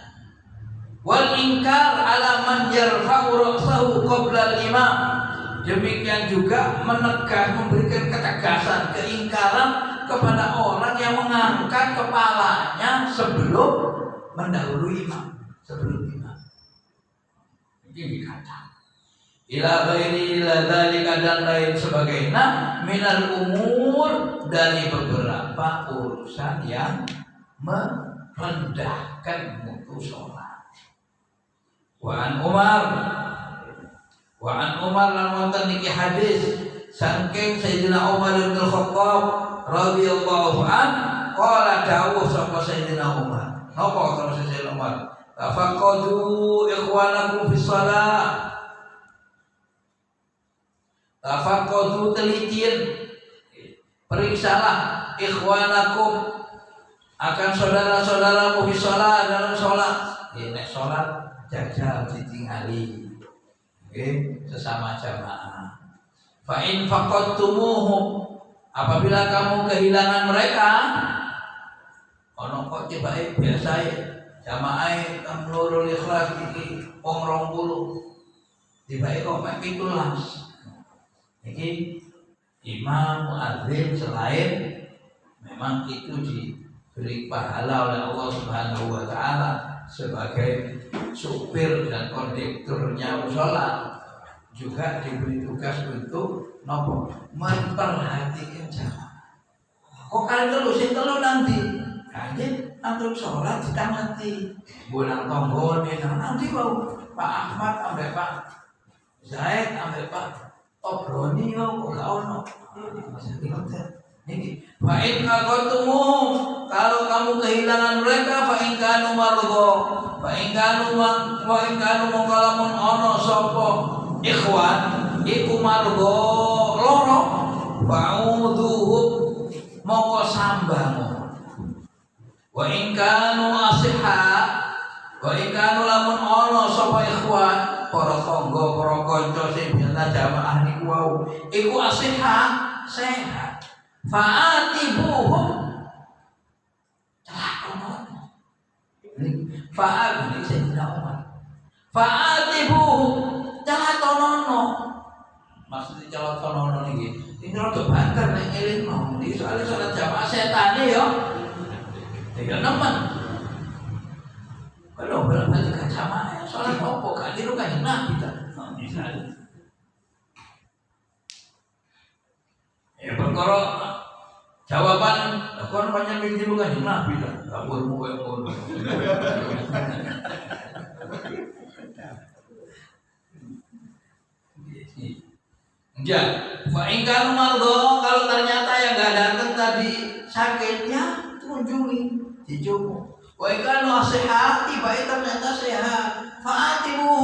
wal inkar ala man yarfa'u ra'sahu qabla al-imam. Demikian juga memberikan ketegasan, keingkaran kepada orang yang mengangkat kepalanya sebelum mendahului imam, sebelum imam. Ini dikata ila ghairi ila dzalika dan lain sebagainya minal umur, dari beberapa urusan yang merendahkan mutu sholat. Wa an Umar lan wonten niki hadis saking Sayyidina Umar bin Khattab radhiyallahu an qala dawuh sapa Sayyidina Umar. Napa kata Sayyidina Umar? Tafaqadu ikhwanakum fi shalah. Tafaqadu telitian, periksalah ikhwanakum akan saudara-saudaramu fi shalah dalam sholat. Nek sholat jaga ditingali. Sesama jamaah. Fa in faqadtumuhum, apabila kamu kehilangan mereka, ono kok tibake biasa jamaah kang Nurul Ikhlas iki wong 20. Tibake kok mek 17. Iki imam muadzin selain memang itu diberi pahala oleh Allah Subhanahu wa taala sebagai supir dan kondekturnya mushola, juga diberi tugas untuk nopo memperhatikan jamaah. Kok kalian terus nanti kanjeng antum sholat ditamati bulan tonggone nanti bau Pak Ahmad ambek Pak Zaid ambek Pak Obroni kok gak ono. Ini fa'in kagotumu, kalau kamu kehilangan mereka, fa'in kanu margo, fa'in kanu mengkalamun ono sopo ikhwan, iku margo loro, fa'uduhum mongko sambangu. Wa'in kanu asihha, wa'in kanu lamun ono sopo ikhwan, para tangga, para kanca sing biasa jamaah niku wau, iku asihha sehat. Fa'atibuhum ini Sayyidina Umar. Fa'atibuhum calatonono. Maksudnya calatonono niki. Ini rada banter nek ngelingno. Iki soalnya salat jamaah setane ya. Ya nemen. Kalau balik ke jamaah salat opo gak niru Kanjeng Nabi ta. Misalnya. Ya perkara jawaban kon banyak minjem Kanjeng Nabi ta. Dapurmu koyo ngono. Ya, fa in kanu mardo, kalau ternyata yang enggak datang tadi sakitnya kunjungi, dijumu. Wa in kanu sehat, tiba-tiba ternyata sehat. Fa'atibu.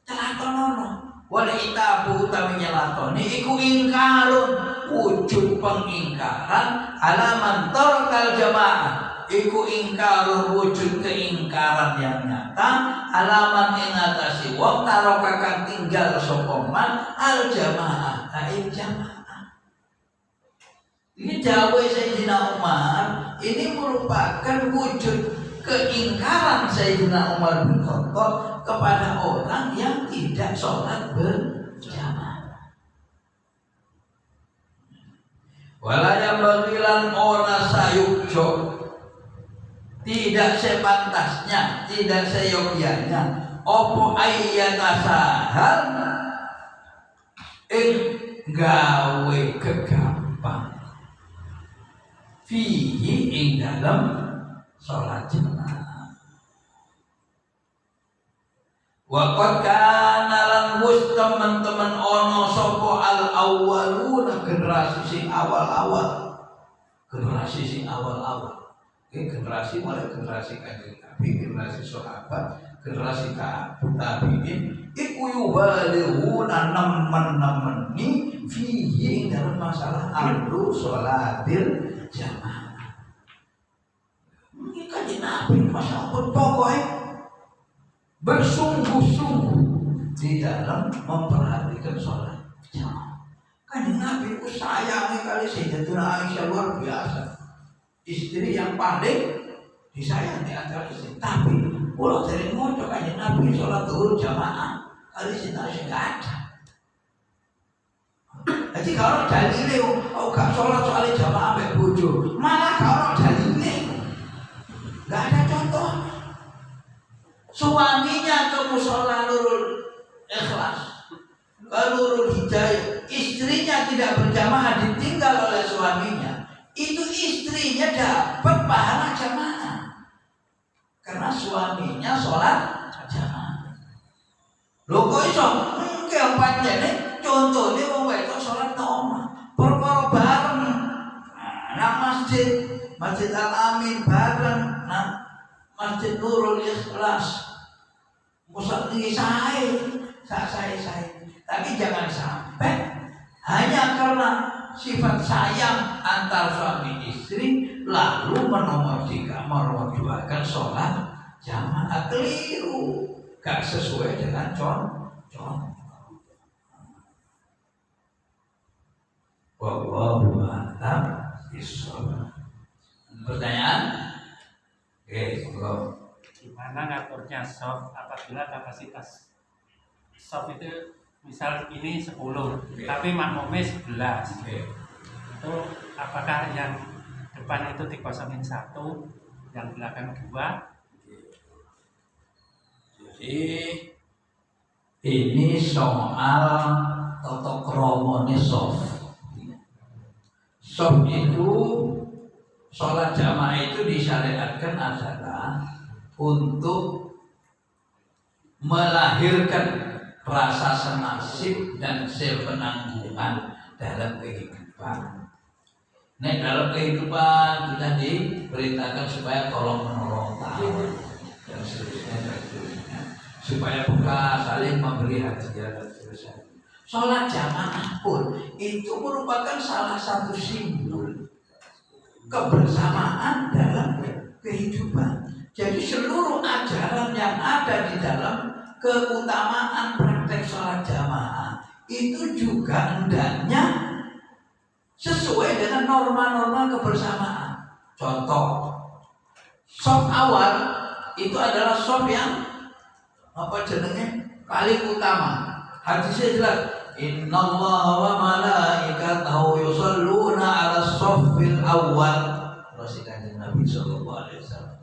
Telatonono. Wal itabu utawi nyelatoni iku ingkarun, wujud pengingkaran alaman tarkal jamaah, iku ingkarun wujud keingkaran yang nyata alaman ing atase wong taroka kang tinggal sapa man al jamaah kain jamaah. Ini dawuh Sayyidina Umar, ini merupakan wujud keingkaran Sayyidina Umar bin Khattab kepada orang yang tidak sholat berjamaah. Walaya bagilan ora sayukjo, tidak sepantasnya, tidak seyogianya opo ayyatasahal ing gawe kegampang fihi ing dalam sholat jamaah. Waqad kana lan wis teman-teman ono sapa al awwaluna generasi sing awal-awal. Generasi sing awal-awal. Generasi mulai generasi Kanjeng Nabi, generasi sahabat, generasi tabi'in iku yubalihuna nemen-nemeni fihi dalam masalah amru sholatil jamaah. Ini Kanjeng Nabi masalah pokoknya bersungguh-sungguh di dalam memperhatikan sholat jamaah. Kanjeng Nabi itu sayangi kali Sayyidatuna Aisyah luar biasa, istri yang paling disayang di antara istri. Tapi Kalau dari mojo kanjeng Nabi sholat zuhur jamaah kali sinten sing gak ada. Jadi kalau dalile gak sholat soalnya jamaah ambek bojo, malah kalau dalile gak ada contoh. Suaminya ke musola Nurul Ikhlas, ke Nurul Hidayah, istrinya tidak berjamaah ditinggal oleh suaminya, itu istrinya dapat pahala jamaah karena suaminya sholat jamaah. Lho kok iso? Yang pancene contohnya wong wedok sholat nang omah, perkara bareng nang Masjid Al-Amin bareng nang Masjid Nurul Ikhlas. Musab tinggi saya. Tapi jangan sampai hanya karena sifat sayang antar suami istri lalu menomorduakan sholat jamaah, keliru, gak sesuai dengan contoh. Wallahu a'lam bishawab. Pertanyaan? Oke, gimana ngaturnya soft apabila kapasitas soft itu misal ini 10 tapi makmumnya 11. Itu apakah yang depan itu dikosongin 1, yang belakang 2? Jadi ini soal tata kramane soft. Soft itu sholat jamaah itu disyariatkan adalah untuk melahirkan rasa senasib dan sepenanggungan dalam kehidupan. Nah, dalam kehidupan kita diperintahkan supaya tolong menolong dan seterusnya, supaya bukan saling memberi hadiah dan seterusnya. Sholat jamaah pun itu merupakan salah satu simbol kebersamaan dalam kehidupan. Jadi seluruh ajaran yang ada di dalam keutamaan praktek sholat jamaah itu juga hendaknya sesuai dengan norma-norma kebersamaan. Contoh, shaf awal itu adalah shaf yang paling utama. Hadisnya jelas, innallaha wa malaikatahu yusholluna 'alas shaffil awwal. Rasulullah Nabi sallallahu alaihi wasallam.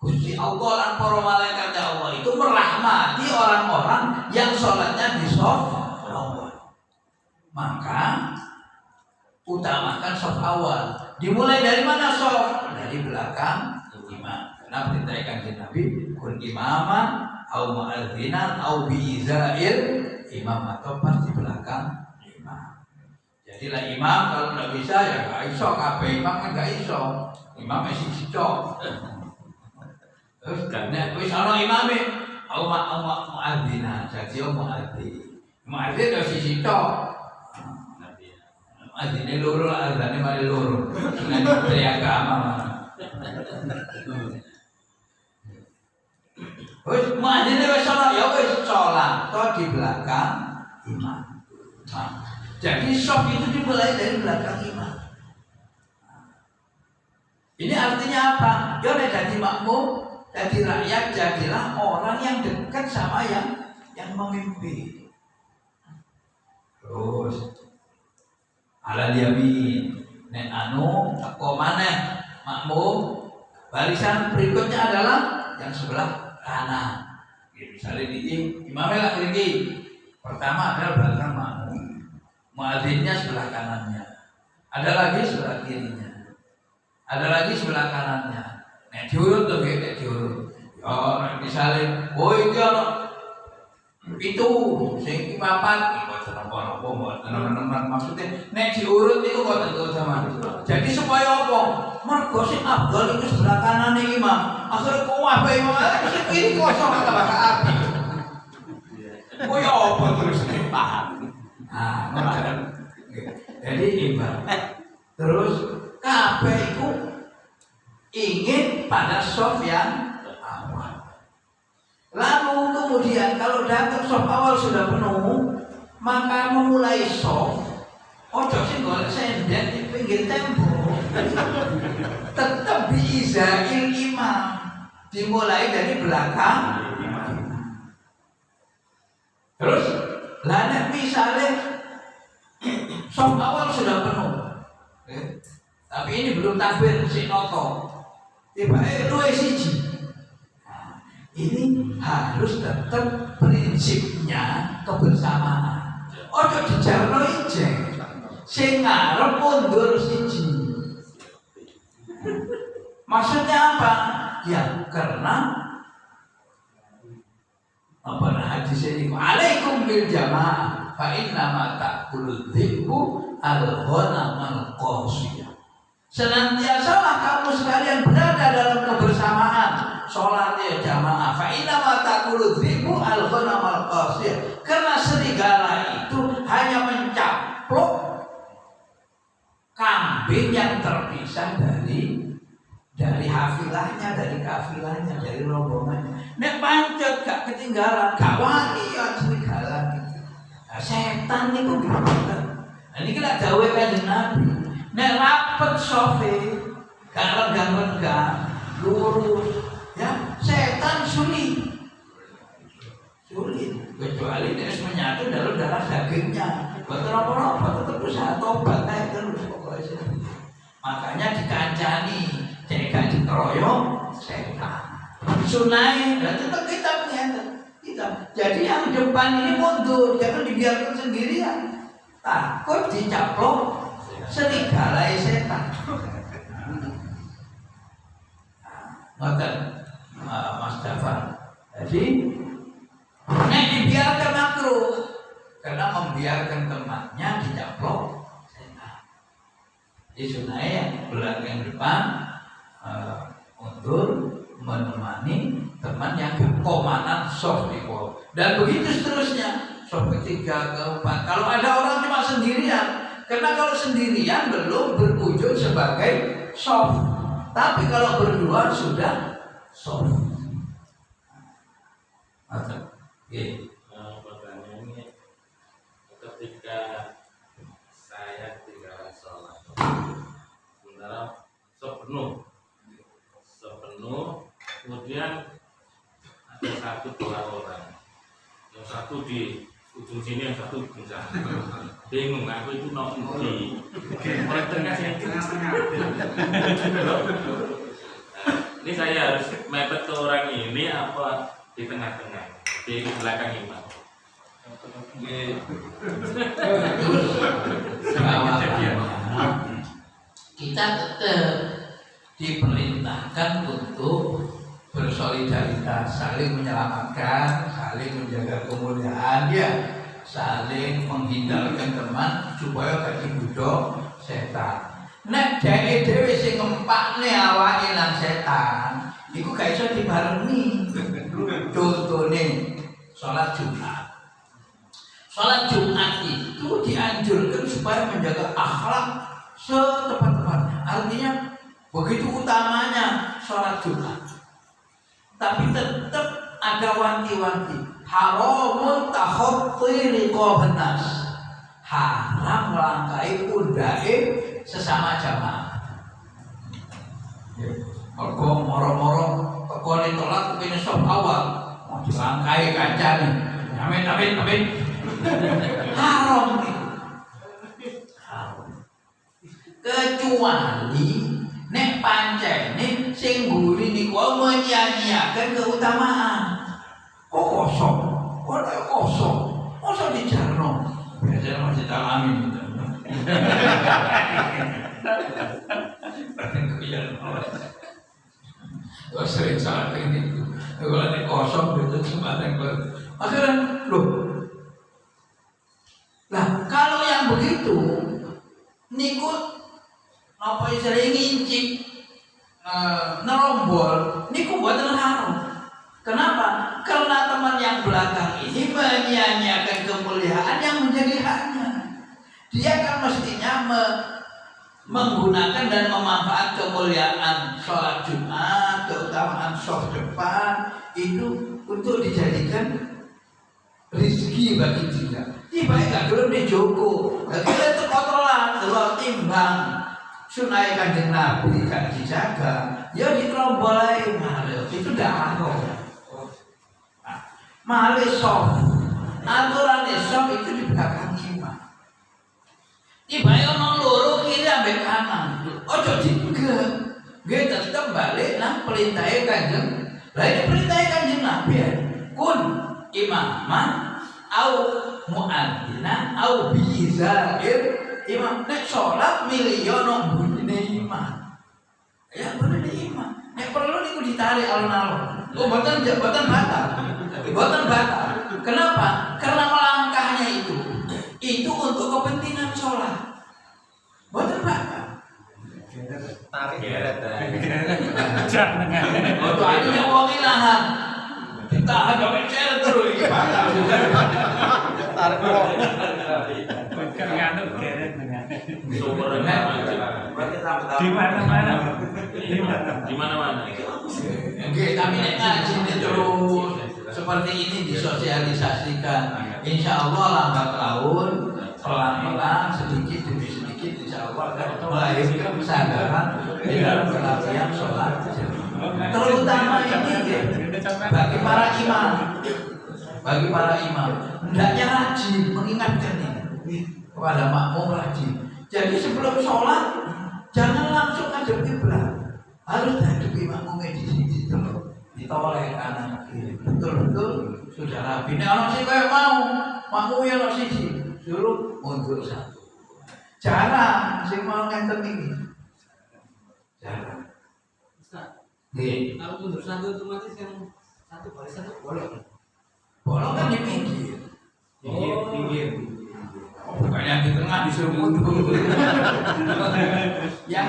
Gusti Allah dan para malaikat Allah itu merahmati orang-orang yang sholatnya di shaf awal. Maka utamakan shaf awal. Dimulai dari mana shaf? Dari belakang imam. Karena perintah kanjeng Nabi, kun imaman au mu'adzinan au bi'izail imam, atau pas di belakang imam. Jadilah imam kalau tidak bisa ya gak iso, kabeh imam kan gak iso. Imam masih cicok. Terus karena wis ana imame, au mu'adzina, jadi mu'adzin ya sisi cicok. Mu'adzine loro, azane mari loro. Dengan menteri agama. Wis muadzine wis ana ya wis salat to di belakang imam. Nah, jadi shaf itu dimulai dari belakang imam. Ini artinya apa? Ya nek dadi makmum, dadi rakyat, jadilah orang yang dekat sama yang memimpin. Terus ala yamin, nek anu teko maneh makmum, barisan berikutnya adalah yang sebelah kanan. Misalnya di imamnya lagi ini, pertama adalah belakang makmum, muadzinnya sebelah kanannya, ada lagi sebelah kirinya, ada lagi sebelah kanannya. Nek diurut tuh kayak diurut. Ya misalnya, oh itu itu sing papat, teman-teman maksudnya nek diurut itu kok tentu sama. Jadi supaya apa? Mergo sing afdal itu sebelah kanan imam. Akhirnya kok apa imam sing kiri kosong kata bakal api. Oh ya apa terus paham. Nah, jadi imbang. Terus kabeh itu ingin pada shaf yang awal. Lalu kemudian kalau datang shaf awal sudah penuh, maka memulai shaf ojo sing golek senden di pinggir tembok. Tetap biizail imam. dimulai dari belakang. Terus, lah misalnya sop awal sudah penuh, tapi ini belum takbir si noto, tiba-tiba siji. Nah, ini harus tetap prinsipnya kebersamaan. Ojo dijarno ijeng, sing ngarep mundur siji. Maksudnya apa? Ya karena apa hadis ini? Alaikum bil jamaah, fa inna ma ta'kulud dhibu al-ghanam al-qasiyah. Senantiasalah kamu sekalian berada dalam kebersamaan, sholatnya jamaah. Fa inna ma ta'kulud dhibu al-ghanam al-qasiyah. Karena serigala itu hanya mencaplok kambing yang terpisah dari hafilahnya, dari kafilahnya, dari rombongannya. Nek pancet gak ketinggalan, gak wani ya serigala. Nah, setan itu gitu. Nah, ini kita gawe kanjeng Nabi. Nek rapet sofe, gak renggang-renggang, lurus, ya setan sulit. Kecuali dia menyatu dalam darah dagingnya. Betul apa-apa tetap usaha tobat terus pokoknya. Makanya dikancani, jangan dikeroyok setan. Sunai, dan tetap kita punya kita. Jadi yang depan ini mundur, jangan dibiarkan sendirian. Takut dicaplok serigala setan. Ngoten Mas Jafar. Jadi nek dibiarkan makruh karena membiarkan temannya dicaplok setan. Jadi sunai yang belakang depan mundur menemani teman yang komandan soft di bawah. Dan begitu seterusnya, soft ketiga, keempat. Kalau ada orang cuma sendirian, karena kalau sendirian belum berwujud sebagai soft. Tapi kalau berdua sudah soft. Pertanyaannya, ketika saya tinggal sholat, sementara sop penuh, kemudian ada 1-2 orang, yang satu di ujung sini, yang satu ujung sana, bingung aku itu mau di mulai tengah sini tengah-tengah. Ini saya harus mepet ke orang ini apa di tengah-tengah, di belakang imam? Kita tetap diperintahkan untuk bersolidaritas, saling menyelamatkan, saling menjaga kemuliaan, ya, saling menghindarkan teman supaya gak dibudok setan. Nek dhewe sing ngempakne awake nang setan, iku gak iso dibarengi. Contone sholat Jumat. Sholat Jumat itu dianjurkan supaya menjaga akhlak setepat-tepatnya. Artinya begitu utamanya sholat Jumat. Tapi tetap ada wanti-wanti. Haramun takhatti riqaban nas. Haram melangkai pundake sesama jamaah. Mergo moro-moro tekone telat kepene sop awal, mau dilangkai kancane. Amin. Haram itu. Haram. Kecuali nek pancene sing mburi niku menyanyiaken keutamaan. Kok kosong? Mosok dijarno. Biasanya masih amin gitu. Wah sering salah ini. Kalau ini kosong itu semakin akhirnya loh. Nah kalau yang begitu, niku apa sering ngincik, nerombol, niku buatan haram. Kenapa? Karena teman yang belakang ini menyanyiakan kemuliaan yang menjadi haknya. Dia kan mestinya menggunakan dan memanfaat kemuliaan sholat Jumat, keutamaan sholat depan itu untuk dijadikan rezeki bagi dia. Tiba gak belum dijogo, gak kira itu kotoran, telur timbang. sunai Kanjeng Nabi gak dijaga, ya diterombol ae malih. Itu ndak ono. Malih soft. Aturan soft itu di belakang imam. Ibae ono loro kiri ambek kanan. Ojo digek. Nggih tetep balik nang perintahe Kanjeng. Lah ini perintahe Kanjeng Nabi ya. Kun imaman au muadzina au bizair imam nek sholat milih yo no bunine imam. Ya bunine imam. Nek perlu niku ditarik alon-alon. Oh boten batal. Boten batal. Kenapa? Karena melangkahnya itu untuk kepentingan sholat. Boten batal. Tarik geret. Jangan. Oh tuh akhirnya wong ilahan. Ditahan sampai ceret terus iki batal. Tarik wong. Bukan ngantuk geret dengan. Sumbernya Di mana-mana. di mana-mana. Oke, tapi nek ngaji ini terus seperti ini disosialisasikan. Insya Allah lambat laun, pelan-pelan, sedikit demi sedikit, insya Allah akan melahirkan kesadaran di dalam pelatihan sholat. Terutama ini bagi para imam, hendaknya rajin mengingatkan ini kepada makmum rajin. Jadi sebelum sholat jangan langsung ngadep kiblat, harus ngadep makmumnya di sini dulu, ditoleh kanan kiri, betul-betul sudah rapi. Nek ana sing kaya mau makmumnya ana siji, suruh mundur satu. Jarang sing mau ngenten iki. Jarang. Ustaz, Nggih. kalau mundur satu otomatis yang satu barisan itu bolong. Bolong kan di pinggir. Pinggir. Bukannya di tengah disuruh mundur. Yang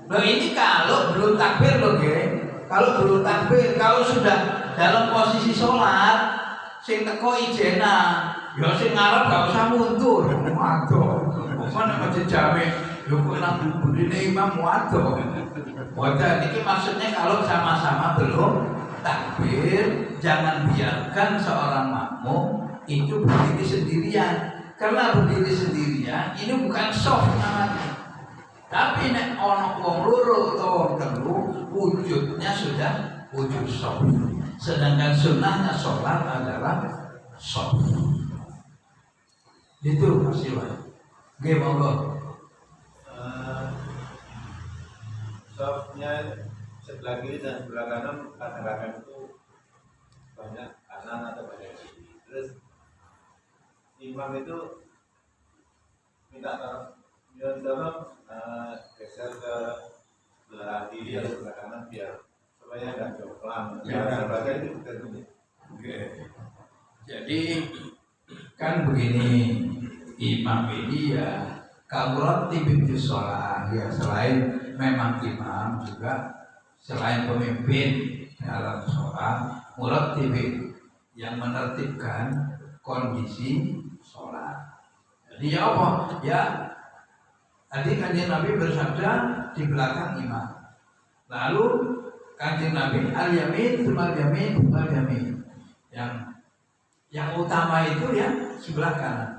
loh ini kalau belum takbir loh geng. Kalau belum takbir, kalau sudah dalam posisi sholat, sing teko ijena, ya sing ngarep gak usah mundur. Waduh, mana macam jamin? Yo kok nang burine imam waduh. Wadah ini maksudnya kalau sama-sama belum takbir, jangan biarkan seorang makmum itu berdiri sendirian. Karena berdiri sendirian ini bukan soft namanya. Tapi nek ono wong loro utawa wong telu, wujudnya sudah wujud soft. Sedangkan sunnahnya sholat adalah soft. Itu Mas Iwan. Nggih monggo. Softnya sebelah kiri dan sebelah kanan kadang-kadang itu banyak kanan atau banyak kiri. Terus imam itu minta tolong geser ke sebelah kiri atau sebelah kanan biar supaya nggak jomplang. Sebagai itu tentunya. Oke. Jadi kan begini, imam ini ya kamurat tibit sholat ya, selain memang imam juga selain pemimpin dalam sholat, murad tibit yang menertibkan kondisi sholat. Jadi ya apa? Ya tadi Kanjeng Nabi bersabda di belakang imam. Lalu Kanjeng Nabi al-yamin, al-yamin, al-yamin. Yang utama itu ya sebelah kanan.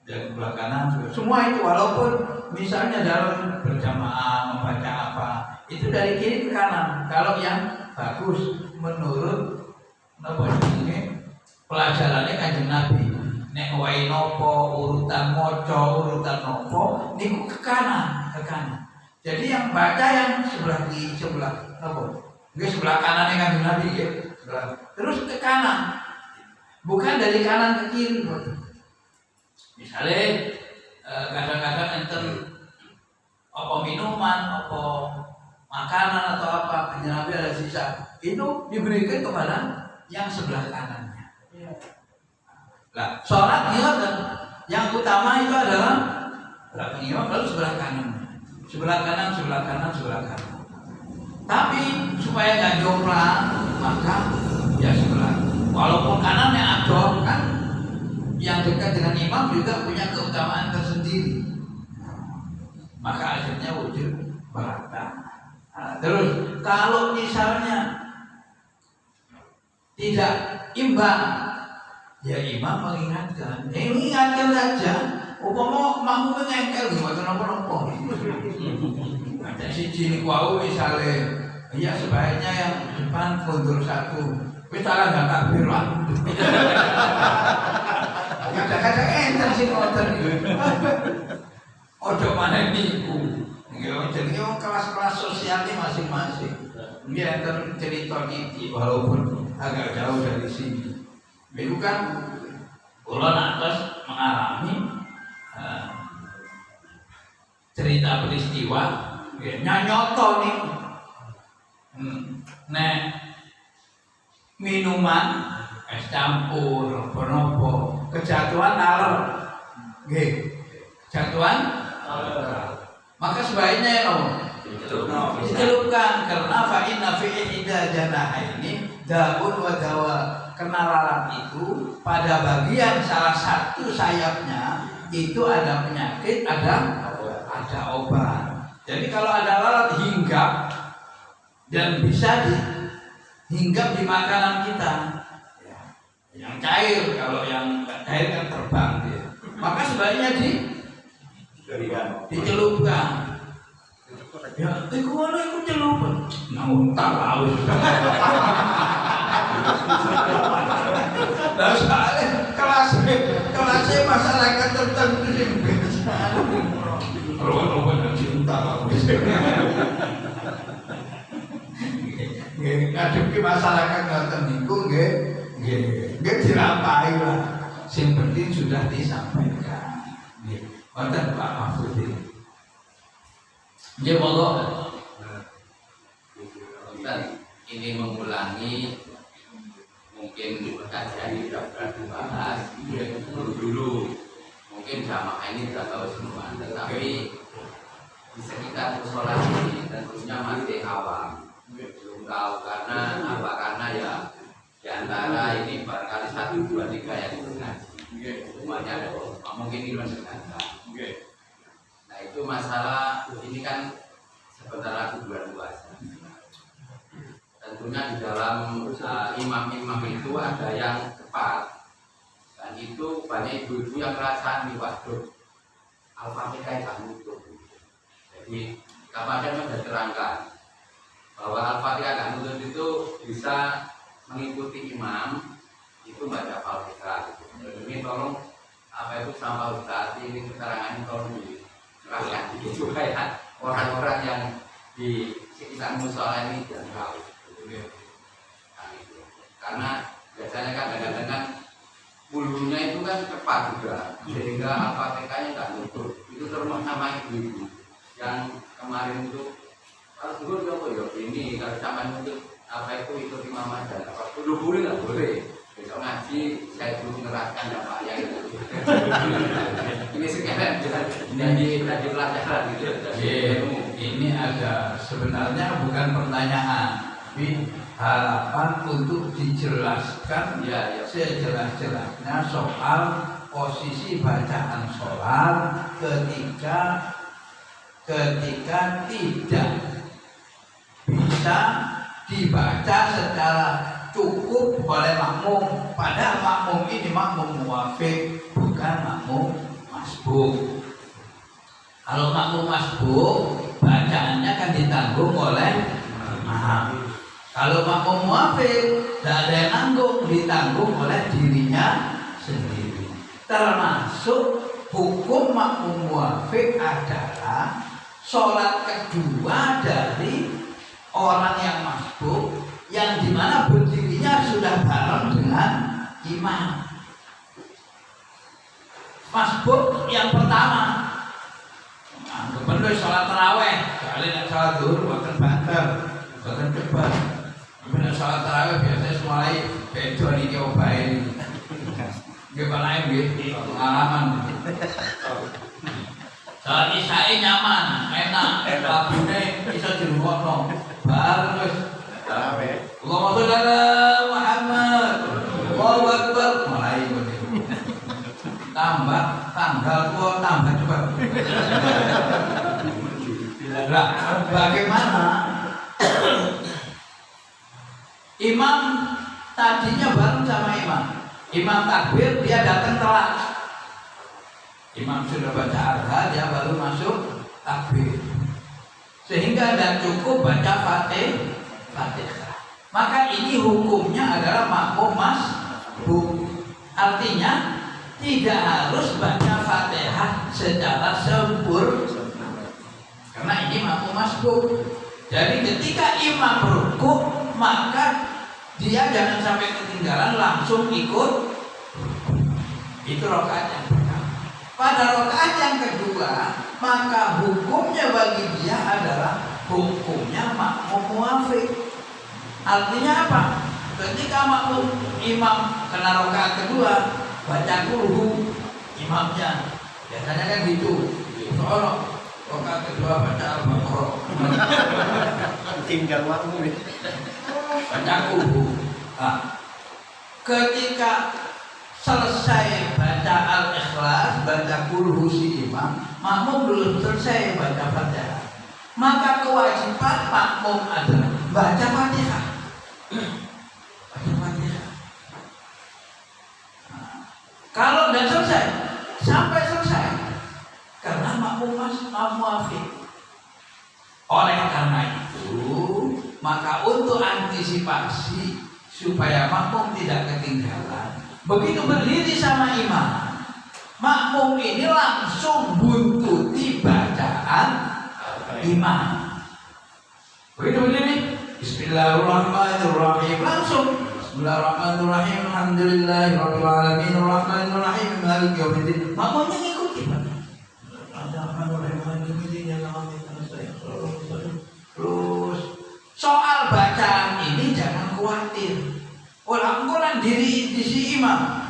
Dan sebelah kanan semua itu, walaupun misalnya dalam berjamaah membaca apa, itu dari kiri ke kanan. Kalau yang bagus menurut pelajarannya Kanjeng Nabi, nek wae nopo urutan moco urutan nopo niku ke kanan. Jadi yang baca yang sebelah kiri, sebelah nopo nggih sebelah kanannya Kanjeng Nabi ya, terus ke kanan, bukan dari kanan ke kiri. Misalnya kadang-kadang enten apa minuman, apa makanan atau apa, Kanjeng Nabi ada sisa, itu diberikan kepada yang sebelah kanannya. Nah, sholat yang utama itu adalah belakang imam, lalu sebelah kanan. Sebelah kanan. Tapi supaya nggak jomplang, maka ya sebelah. Walaupun kanannya ador kan, yang dekat dengan imam juga punya keutamaan tersendiri. Maka akhirnya wujud merata. Nah, terus kalau misalnya tidak imbang, ya imam mengingatkan. Mengingatkan saja. Umpama makmum ngengkel gimana nopo-nopo. Ada siji niku wau misale iya sebaiknya yang depan mundur satu. Wis salah enggak takbir lah. Kadang-kadang enten sing ngoten niku. Ojo maneh niku. Ya jenenge kelas-kelas sosialnya masing-masing. Nggih enten cerita iki walaupun agak jauh dari sini. Itu kan kula nantos mengalami cerita peristiwa nyanyoto nih. Nek minuman es campur apa kejatuhan aler. Nggih. Kejatuhan maka sebaiknya dicelupkan karena fa inna fi ihda janahaini daun wa dawa. Karena lalat itu pada bagian salah satu sayapnya itu ada penyakit, ada obat. Jadi kalau ada lalat hinggap dan bisa hinggap di makanan kita, ya, yang cair, kalau yang nggak cair kan terbang dia. Maka sebaiknya dicelupkan. Ya, iku celupan. Namun tak tahu. Nah, soalnya kelasnya masyarakat tertentu yang biasa. Ruang-ruang yang cinta lah. Ngadep ke masyarakat ngoten niku nggih dirapai lah. Sing penting sudah disampaikan. Nggih. Wonten Pak Mahfud. Nggih monggo. Ini mengulangi mungkin kajian sudah pernah dibahas dulu mungkin jamaah ini sudah tahu semua, tetapi di sekitar musola ini tentunya masih awam, belum tahu karena apa, karena ya diantara ini barangkali 1, 2, 3 yang mengaji, semuanya ada mungkin ini mendengarkan. Nah itu masalah ini kan sebentar lagi bulan puasa. Tentunya di dalam imam-imam itu ada yang cepat, dan itu banyak ibu-ibu yang merasa nih waduh Al-Fatihah yang nutup. Jadi kapan sudah terangkan bahwa Al-Fatihah yang nutup itu bisa mengikuti imam itu baca Al-Fatihah. Ini tolong apa itu sama Ustaz ini keterangan ini tolong dijelaskan juga ya orang-orang yang di sekitar musola ini jangan tahu. Karena biasanya kan kadang-kadang bulunya itu kan cepat juga, sehingga Al-Fatihahnya nggak nutup. Itu termasuk nama ibu-ibu yang kemarin itu kalau dulu ya ini kalau sama nutup apa itu ikut imam aja. Dulu boleh nggak boleh. Besok ngaji saya dulu ngeraskan ya Pak ya. Ini sekarang jadi pelajaran gitu. Ini ada sebenarnya bukan pertanyaan. Tapi harapan untuk dijelaskan sejelas-jelasnya soal posisi bacaan sholat ketika tidak bisa dibaca secara cukup oleh makmum. Padahal makmum ini makmum muwafiq, bukan makmum masbuk. Kalau makmum masbuk bacaannya kan ditanggung oleh imam. Kalau makmum muwafiq tidak ada yang nanggung, ditanggung oleh dirinya sendiri. Termasuk hukum makmum muwafiq adalah sholat kedua dari orang yang masbuk, yang dimana berdirinya sudah bareng dengan imam. Masbuk yang pertama, bener sholat taraweh, kalian yang sholat zuhur bukan banter, bukan cepat. Bener sholat taraweh biasanya mulai bedo nih coba ini. Gimana ini? Pengalaman. Sholat isya nyaman, enak, lagunya bisa dirungokno. Baru terus taraweh. Allahumma sholli ala Muhammad. Allahu Akbar. Mulai ini. Tambah tanggal tua tambah cepat. Nah, bagaimana? Imam tadinya baru sama imam. Imam takbir dia datang telat. Imam sudah baca arha dia baru masuk takbir. sehingga tidak cukup baca Fatihah. Maka ini hukumnya adalah makmum masbuk. Artinya tidak harus baca Fatihah secara sempurna, karena ini makmum masbuk. Jadi ketika imam rukuk, maka dia jangan sampai ketinggalan, langsung ikut. Itu rakaat yang pertama. Pada rakaat yang kedua, maka hukumnya bagi dia adalah hukumnya makmum muwafiq. Artinya apa? Ketika makmum imam kena rakaat kedua, baca kulhu imamnya. Biasanya kan gitu. Soalnya rakaat kedua baca Al-Baqarah. Tinggal makmum. Baca kulhu. Nah, ketika selesai baca Al-Ikhlas, baca kulhu si imam, makmum belum selesai baca Fatihah. Maka kewajiban makmum adalah baca Fatihah. Baca Fatihah. Nah, kalau sudah selesai, sampai selesai, karena makmum muwafiq. Oleh karena itu, maka untuk antisipasi supaya makmum tidak ketinggalan, begitu berdiri sama imam, makmum ini langsung buntuti bacaan imam. Begitu berdiri, Bismillahirrahmanirrahim, langsung Bismillahirrahmanirrahim, Alhamdulillahirabbil alamin, Arrahmanirrahim, Maliki yaumiddin. Makmumnya ngikuti. Terus soal bacaan ini jangan khawatir. Orang Quran diri di si imam.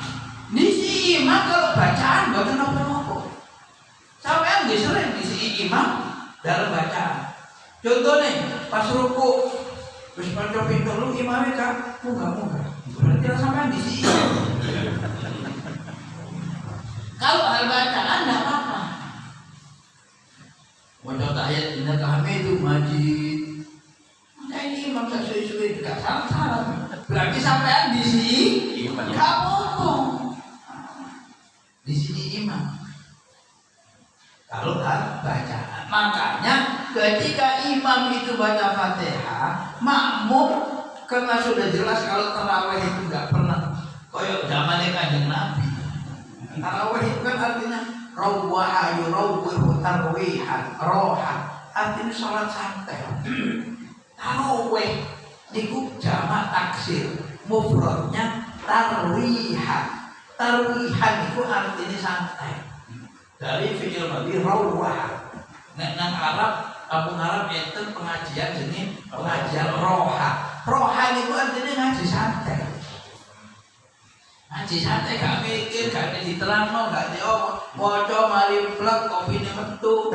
Di si imam kalau bacaan bukan apa-apa. Sampai yang sering di si imam dalam bacaan. Contohnya pas ruku, terus baca pintu lu imamnya kan munggah. Berarti sampai di si imam. Kalau hal bacaan tidak apa-apa. Wajah tahiyat inna kahamidu majid. Nah ini imam tak suwe-suwe tidak salah. Berarti sampean di sini imam. Kamu di sini imam. Kalau kan bacaan, makanya ketika imam itu baca Fatihah, makmum karena sudah jelas kalau tarawih itu nggak pernah koyok zamannya Kanjeng Nabi. Tarawih itu kan artinya rawwaha yurawwihu tarwihan, roha, artinya sholat santai. Tarawih niku jamak taksir, mufradnya tarwihan. Tarwihan itu artinya santai. Dari fi'il madhi rawwah. Nang Arab, kampung Arab itu pengajian jenis pengajian roha. Roha itu artinya ngaji santai. Ngaji santai gak mikir, gak diterangno, gak diomong. Maca mari plek kopine metu.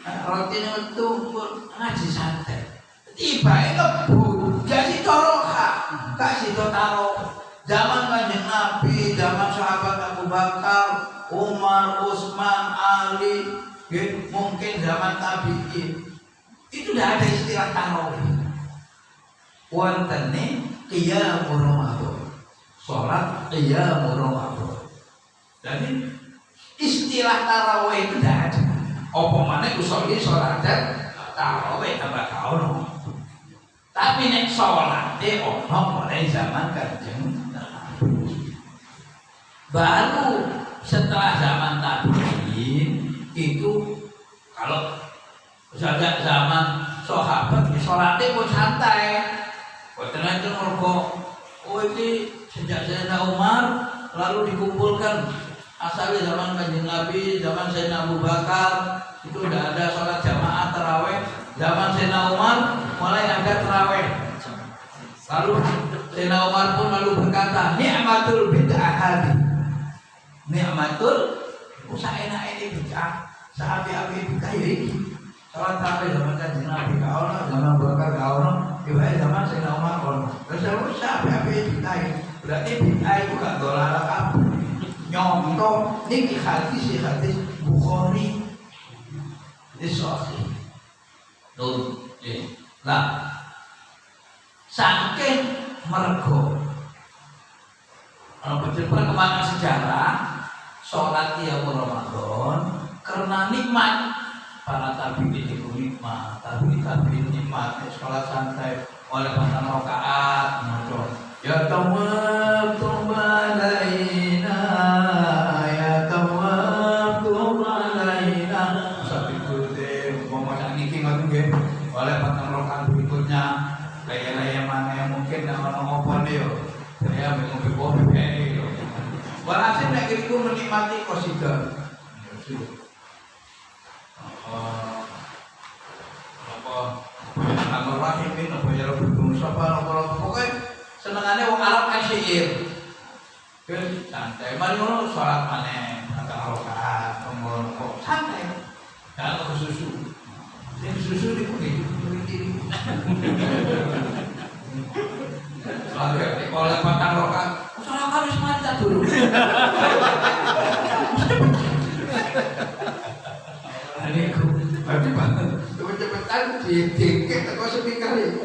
Rotine metu, ngaji santai. Tiba ngebut, gak sida roha, gak sida taruh. Zaman Kanjeng Nabi, zaman sahabat Abu Bakar, Umar, Utsman, Ali, mungkin zaman tabi'in, itu tidak ada istilah tarawih. Wantene qiyamul Ramadan, sholat qiyamul Ramadan. Jadi istilah tarawih itu tidak ada. Apa mana usolli sholat tarawih tambah kauno. Tapi nek sholat ono mulai zaman Kanjeng Nabi. Baru setelah zaman tabi'in itu kalau sejak zaman sahabat sholatnya pun santai. Karena itu mergo ini sejak Sayyidina Umar lalu dikumpulkan asalnya zaman Kanjeng Nabi, zaman Sayyidina Abu Bakar itu udah ada sholat jamaah tarawih. Zaman Sayyidina Umar mulai ada tarawih. Lalu Sayyidina Umar pun lalu berkata, ni'matul bid'ah hadi. Ni'matul usaha enak ini bid'ah. Sahabi-sahabi bid'ah ya ini. Sholat tarawih zaman Kanjeng Nabi kaono, zaman Abu Bakar kaono, juga zaman Sayyidina Umar kaono. Terus sahabi-sahabi bid'ah. Berarti bid'ah itu gak dolala kabeh. Nyontoh niki hadis Bukhari. Ini sahih. Tuh, nah, saking mergo perkembangan sejarah sholat qiyamul Ramadan karena nikmat para tabi'in itu nikmat, tabi'in nikmat, sholat santai oleh pasang rakaat, ngono. Ya tawab alaina, ya tawab alaina. Sampai itu ngomong niki ngoten nggih, oleh pasang rakaat berikutnya, laya-laya mana yang mungkin ana ngopo yo. Saya mengumpi kopi yo. Walhasil nek iku menikmati qasidah. Amar rahimin apa ya Rabbul Mustafa apa pokoknya senengane wong Arab asyiir. Kan santai. Mari ngono salat maneh antara rakaat ngono kok santai. Jangan ke susu. Sing susu niku iki. Lagi oleh patang rakaat. Salat harus mati dulu. Aniku, berarti banget. Cepet-cepetan dikit teko speaker iki.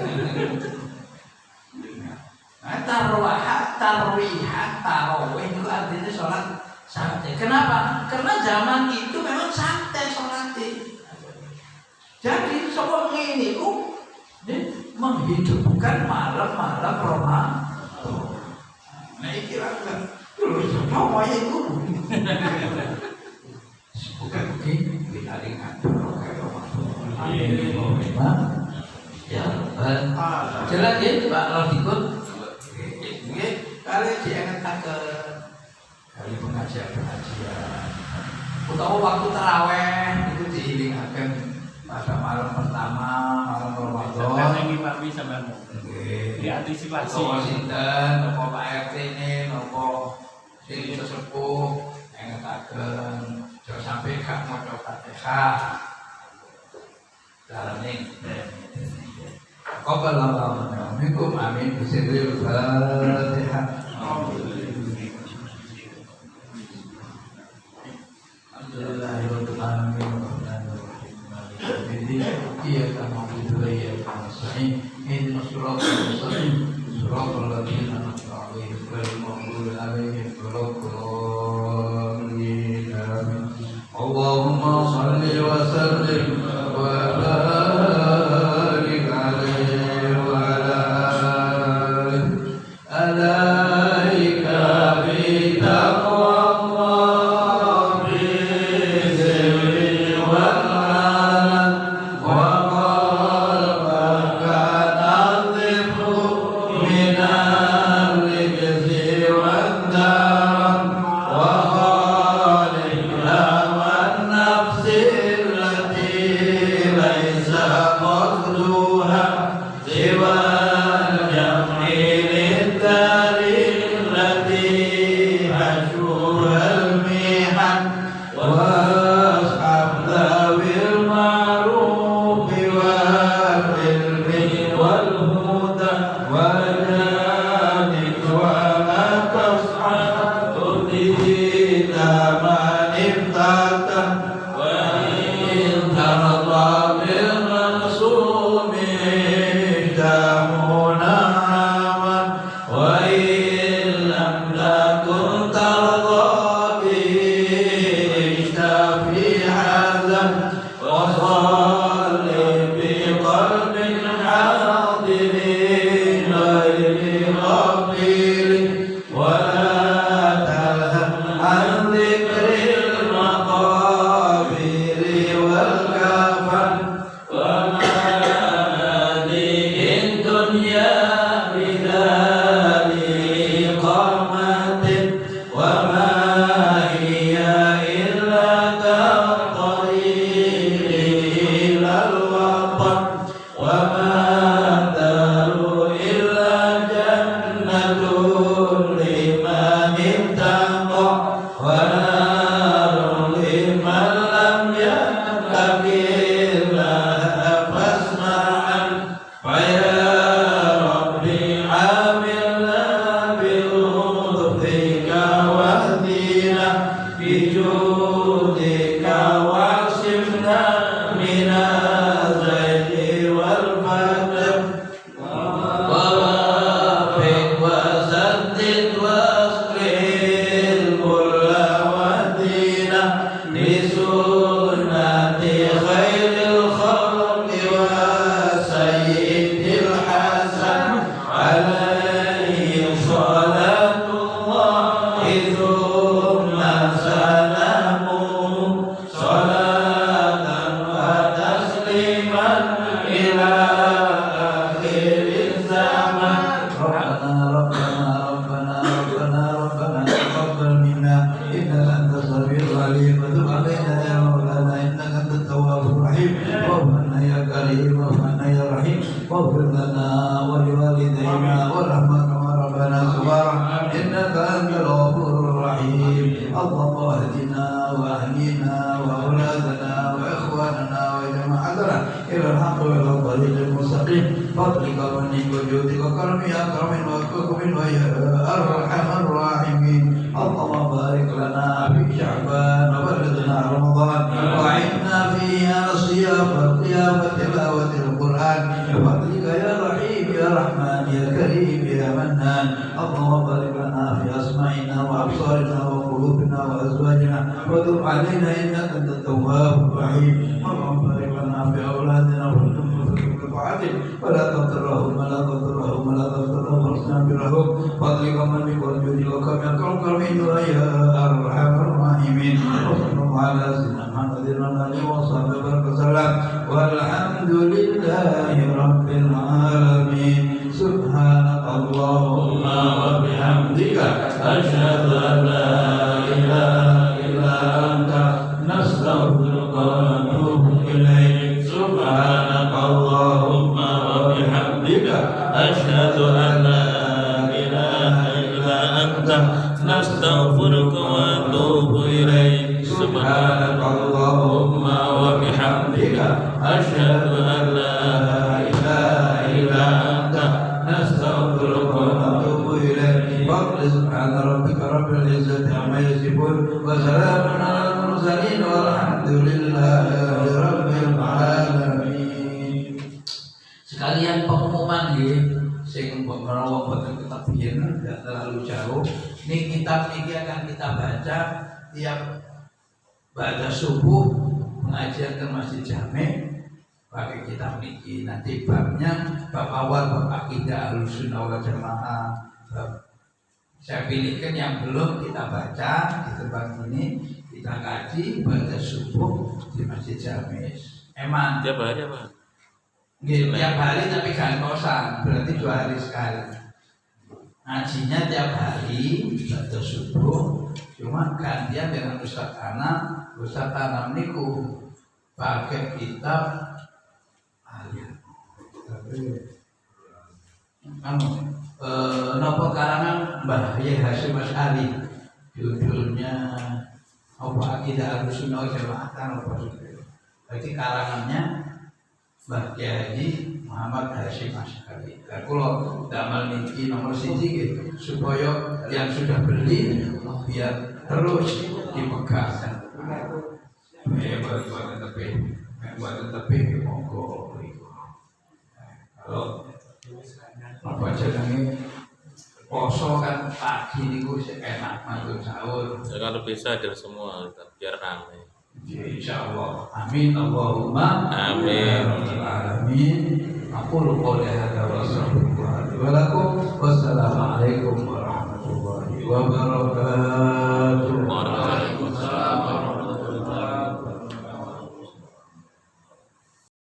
Tarawih itu artinya sholat santai. Kenapa? Karena zaman itu memang santai sholatnya. Jadi semua ini menghidupkan malam-malam Ramadan. Nah ini kira-kira terus semua itu bukan begini kita ingat ya, jelas ya coba kalau dikut, kalau diangkat ke dari pengajian, utawa waktu taraweh itu diingatkan pada malam pertama, malam Ramadan. Sampai ini Pak bisa bantu. Diantisipasi. Nopo sinten, nopo Pak RT ini, nopo sing sesepuh, ingataken, jangan sampai gak maca Fatihah. Dalam ini. Qaballallahu minkum amin bisirril Fatihah. Alhamdulillahirabbil alamin. Iyyaka na'budu wa iyyaka nasta'in. Ihdinas siratal mustaqim. Siratal ladzina an'amta 'alaihim ghairil maghdubi 'alaihim waladdallin. Amin. Allahumma shalli wa sallim wa barik 'alaihi wa ala alaika bi taqwa bi sirri wal alam wa qalbaka nadhifu min al-rijzi wad daram wa khalina wan nafsi allati عنا يا كريم واعف عنا يا رحيم واغفر لنا ولوالدينا وارحمنا كما ربنا صغارا إنك أنت الغفور الرحيم اللهم اهدنا وأهلنا وأولادنا وإخواننا وجماعتنا إلى الحق وإلى الطريق المستقيم فضلك ومنك وجودك وكرمك يا أكرم وأكرم ويا أرحم الراحمين اللهم بارك لنا في شعبان وبلغنا رمضان وأعنا فيه على الصيام والقيام وتلاوة القرآن بفضلك يا رحيم يا رحمن يا كريم يا منان اللهم بارك لنا في أسماعنا وأبصارنا وقلوبنا وأزواجنا وتب علينا إنك أنت التواب الرحيم اللهم بارك لنا في أولادنا ولا تضرهم ولا تضرهم ولا تضرهم وارحمنا برحمتك فضلك ومنك وجودك وكرمك كرم يا أرحم الراحمين وصلى الله على سيدنا محمد وعلى آله وصحبه وسلم والحمد لله رب العالمين سبحانك اللهم وبحمدك أشهد أن لا إله إلا أنت نستغفرك ونتوب إليك سبحانك اللهم وبحمدك أشهد أن لا إله إلا أنت نستغفرك ونتوب إليك سبحانك اللهم وبحمدك أشهد أن لا إله إلا أنت نستغفرك ونتوب إليك فاقل سبحان ربك رب العزة عما يصفون وسلام على المرسلين والحمد لله رب العالمين. Sekalian pengumuman nggih sing menawa boten ketepian tidak terlalu jauh. Ini kitab ini akan kita baca tiap baca subuh pengajian ke Masjid Jami pakai kitab niki. Nanti babnya bab awal bab akidah Ahlussunnah wal Jamaah. Saya pilihkan yang belum kita baca di tempat ini, kita kaji baca subuh di Masjid Jami. Emang Tiap hari apa? tiap hari tapi gantosan, berarti 2 hari sekali. Ngajinya tiap hari baca subuh, cuma gantian dengan Ustaz Anam. Ustaz Anam niku pakai kitab ayat. Nopo karangan Mbah Yai Hasyim Asy'ari, judulnya apa Akidah Ahlussunnah wal Jamaah kan apa judulnya? Berarti karangannya Mbah Kiai Muhammad Hasyim Asy'ari. Lah kula damel niki nomor 1 gitu supaya yang sudah beli biar terus dipegang. Buat tepi monggo. Kalau apa jenenge poso kan pagi niku enak matur sahur. Ya, kalau bisa hadir semua biar ramai. Insyaallah. Amin Allahumma Amin. Amin. Aku qouli hadza wa astaghfirullah wa lakum. Wassalamu alaikum warahmatullahi wabarakatuh.